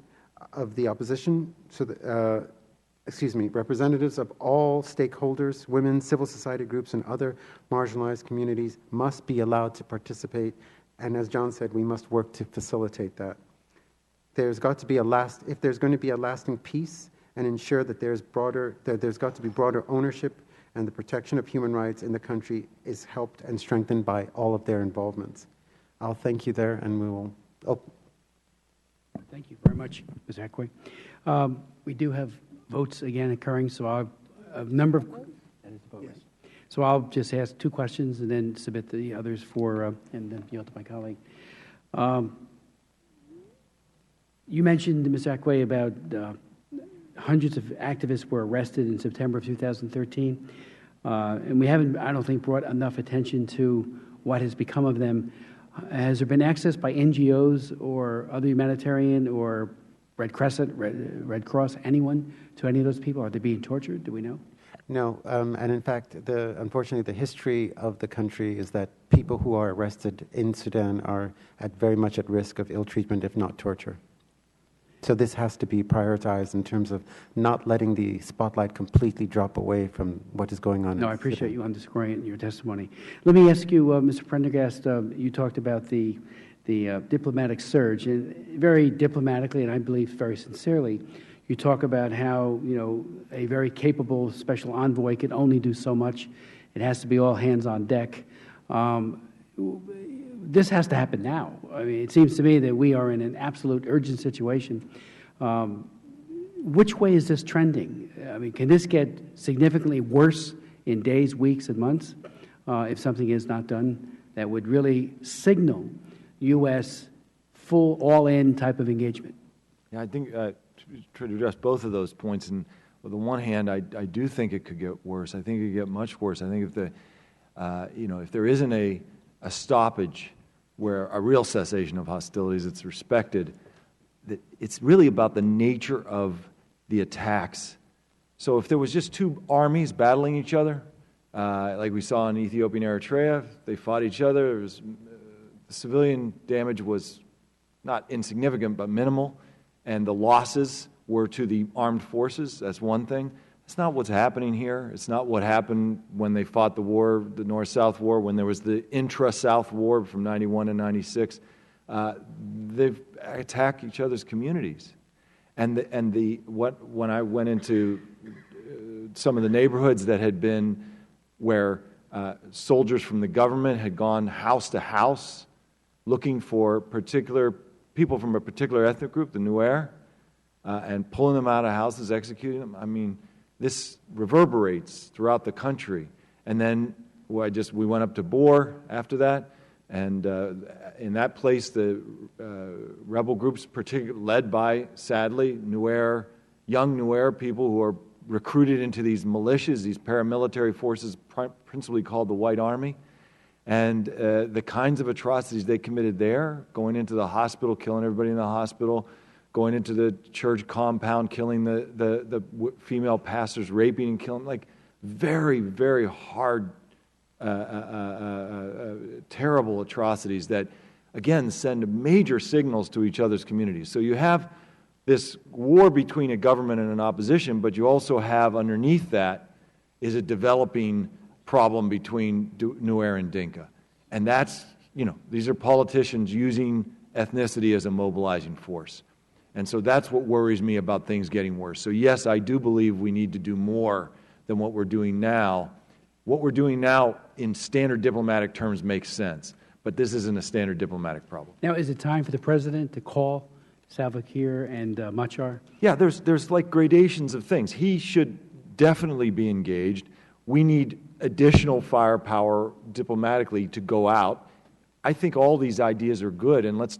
[SPEAKER 8] representatives of all stakeholders, women, civil society groups, and other marginalized communities must be allowed to participate. And as John said, we must work to facilitate that. There's got to be if there's going to be a lasting peace and ensure that there's got to be broader ownership, and the protection of human rights in the country is helped and strengthened by all of their involvements. I'll thank you there, and we will.
[SPEAKER 1] Thank you very much, Ms. Akwe. We do have votes again occurring, so a number of. That is the vote. Yes. So I'll just ask two questions and then submit the others and then yield to my colleague. You mentioned, Ms. Akwe, about hundreds of activists were arrested in September of 2013, and we haven't, I don't think, brought enough attention to what has become of them. Has there been access by NGOs or other humanitarian or Red Crescent, Red Cross, anyone to any of those people? Are they being tortured? Do we know?
[SPEAKER 8] No, and in fact, unfortunately, the history of the country is that people who are arrested in Sudan are very much at risk of ill treatment, if not torture. So this has to be prioritized in terms of not letting the spotlight completely drop away from what is going on.
[SPEAKER 1] No, I appreciate you underscoring it in your testimony. Let me ask you, Mr. Prendergast, you talked about the diplomatic surge, and very diplomatically, and I believe very sincerely, you talk about how a very capable special envoy can only do so much. It has to be all hands on deck. This has to happen now. I mean, it seems to me that we are in an absolute urgent situation. Which way is this trending? I mean, can this get significantly worse in days, weeks, and months if something is not done that would really signal U.S. full, all-in type of engagement?
[SPEAKER 6] Yeah, I think to try to address both of those points, and on the one hand, I do think it could get worse. I think it could get much worse. I think if there isn't a stoppage where a real cessation of hostilities that's respected, that it's really about the nature of the attacks. So if there was just two armies battling each other, like we saw in Ethiopia and Eritrea, they fought each other. The civilian damage was not insignificant but minimal, and the losses were to the armed forces. That's one thing. It's not what's happening here. It's not what happened when they fought the war, the North-South War, when there was the intra-South War from 91 to 96. They've attacked each other's communities. When I went into some of the neighborhoods that had been where soldiers from the government had gone house to house looking for particular people from a particular ethnic group, the Nuer, and pulling them out of houses, executing them. I mean, this reverberates throughout the country. And then we went up to Bor after that, and in that place, the rebel groups, particularly led by, sadly, young Nuer people who are recruited into these militias, these paramilitary forces, principally called the White Army. And the kinds of atrocities they committed there, going into the hospital, killing everybody in the hospital, going into the church compound, killing the female pastors, raping and killing, like very, very hard, terrible atrocities that, again, send major signals to each other's communities. So you have this war between a government and an opposition, but you also have underneath that is a developing problem between Nuer and Dinka. And that's, these are politicians using ethnicity as a mobilizing force. And so that's what worries me about things getting worse. So yes, I do believe we need to do more than what we're doing now. What we're doing now in standard diplomatic terms makes sense, but this isn't a standard diplomatic problem.
[SPEAKER 1] Now, is it time for the President to call Salva Kiir and Machar?
[SPEAKER 6] Yeah, there's like gradations of things. He should definitely be engaged. We need additional firepower diplomatically to go out. I think all these ideas are good, and let's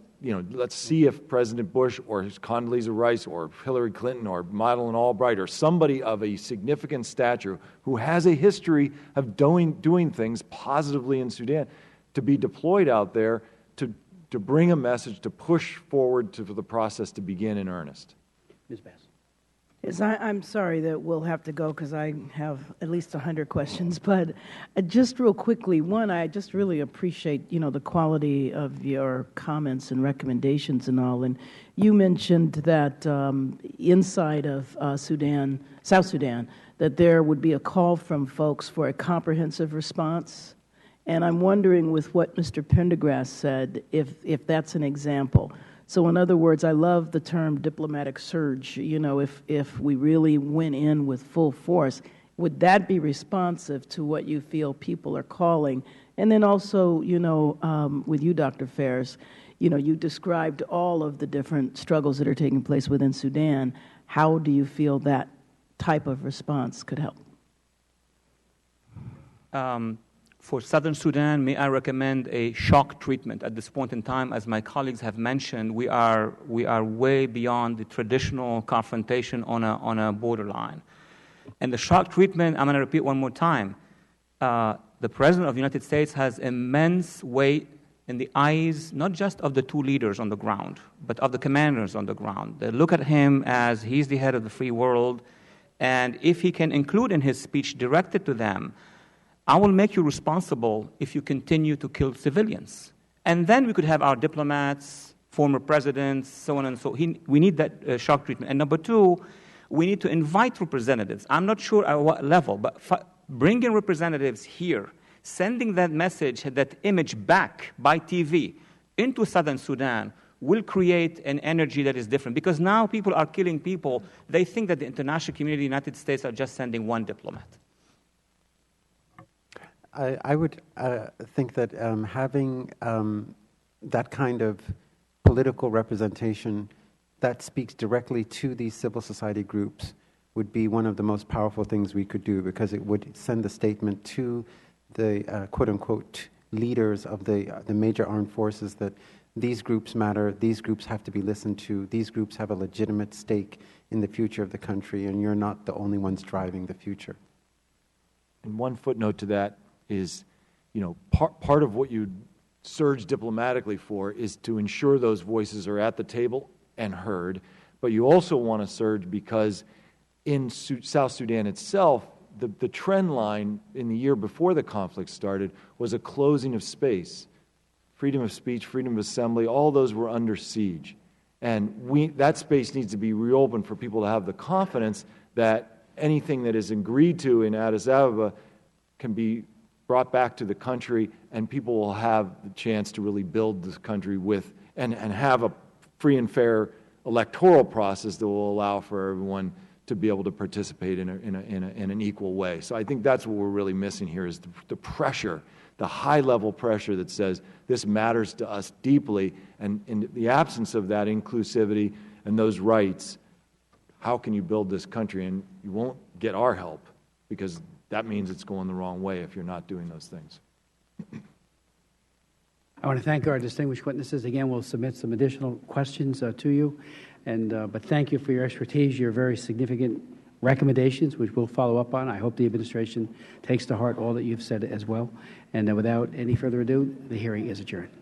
[SPEAKER 6] see if President Bush or Condoleezza Rice or Hillary Clinton or Madeleine Albright or somebody of a significant stature who has a history of doing things positively in Sudan to be deployed out there to bring a message, to push forward for the process to begin in earnest.
[SPEAKER 1] Ms. Bass.
[SPEAKER 2] Yes, I'm sorry that we'll have to go because I have at least 100 questions. But just real quickly, one, I just really appreciate, the quality of your comments and recommendations and all. And you mentioned that inside of South Sudan, that there would be a call from folks for a comprehensive response. And I'm wondering with what Mr. Pendergrass said, if that's an example. So in other words, I love the term diplomatic surge. If we really went in with full force, would that be responsive to what you feel people are calling? And then also, with you, Dr. Fares, you described all of the different struggles that are taking place within Sudan. How do you feel that type of response could help?
[SPEAKER 7] For Southern Sudan, may I recommend a shock treatment at this point in time? As my colleagues have mentioned, we are way beyond the traditional confrontation on a borderline. And the shock treatment, I'm going to repeat one more time. The President of the United States has immense weight in the eyes, not just of the two leaders on the ground, but of the commanders on the ground. They look at him as he's the head of the free world, and if he can include in his speech directed to them, I will make you responsible if you continue to kill civilians. And then we could have our diplomats, former presidents, so on and so on. We need that shock treatment. And number two, we need to invite representatives. I'm not sure at what level, but bringing representatives here, sending that message, that image back by TV into Southern Sudan will create an energy that is different. Because now people are killing people. They think that the international community, the United States, are just sending one diplomat.
[SPEAKER 8] I would think that having that kind of political representation that speaks directly to these civil society groups would be one of the most powerful things we could do, because it would send a statement to the quote-unquote leaders of the major armed forces that these groups matter, these groups have to be listened to, these groups have a legitimate stake in the future of the country, and you're not the only ones driving the future.
[SPEAKER 6] And one footnote to that is, part of what you surge diplomatically for is to ensure those voices are at the table and heard, but you also want to surge because in South Sudan itself, the trend line in the year before the conflict started was a closing of space. Freedom of speech, freedom of assembly, all those were under siege. And that space needs to be reopened for people to have the confidence that anything that is agreed to in Addis Ababa can be brought back to the country, and people will have the chance to really build this country with and have a free and fair electoral process that will allow for everyone to be able to participate in an equal way. So I think that's what we're really missing here is the pressure, the high-level pressure that says this matters to us deeply, and in the absence of that inclusivity and those rights, how can you build this country? And you won't get our help because that means it's going the wrong way if you're not doing those things.
[SPEAKER 1] I want to thank our distinguished witnesses. Again, we'll submit some additional questions to you, but thank you for your expertise, your very significant recommendations, which we'll follow up on. I hope the administration takes to heart all that you've said as well. And without any further ado, the hearing is adjourned.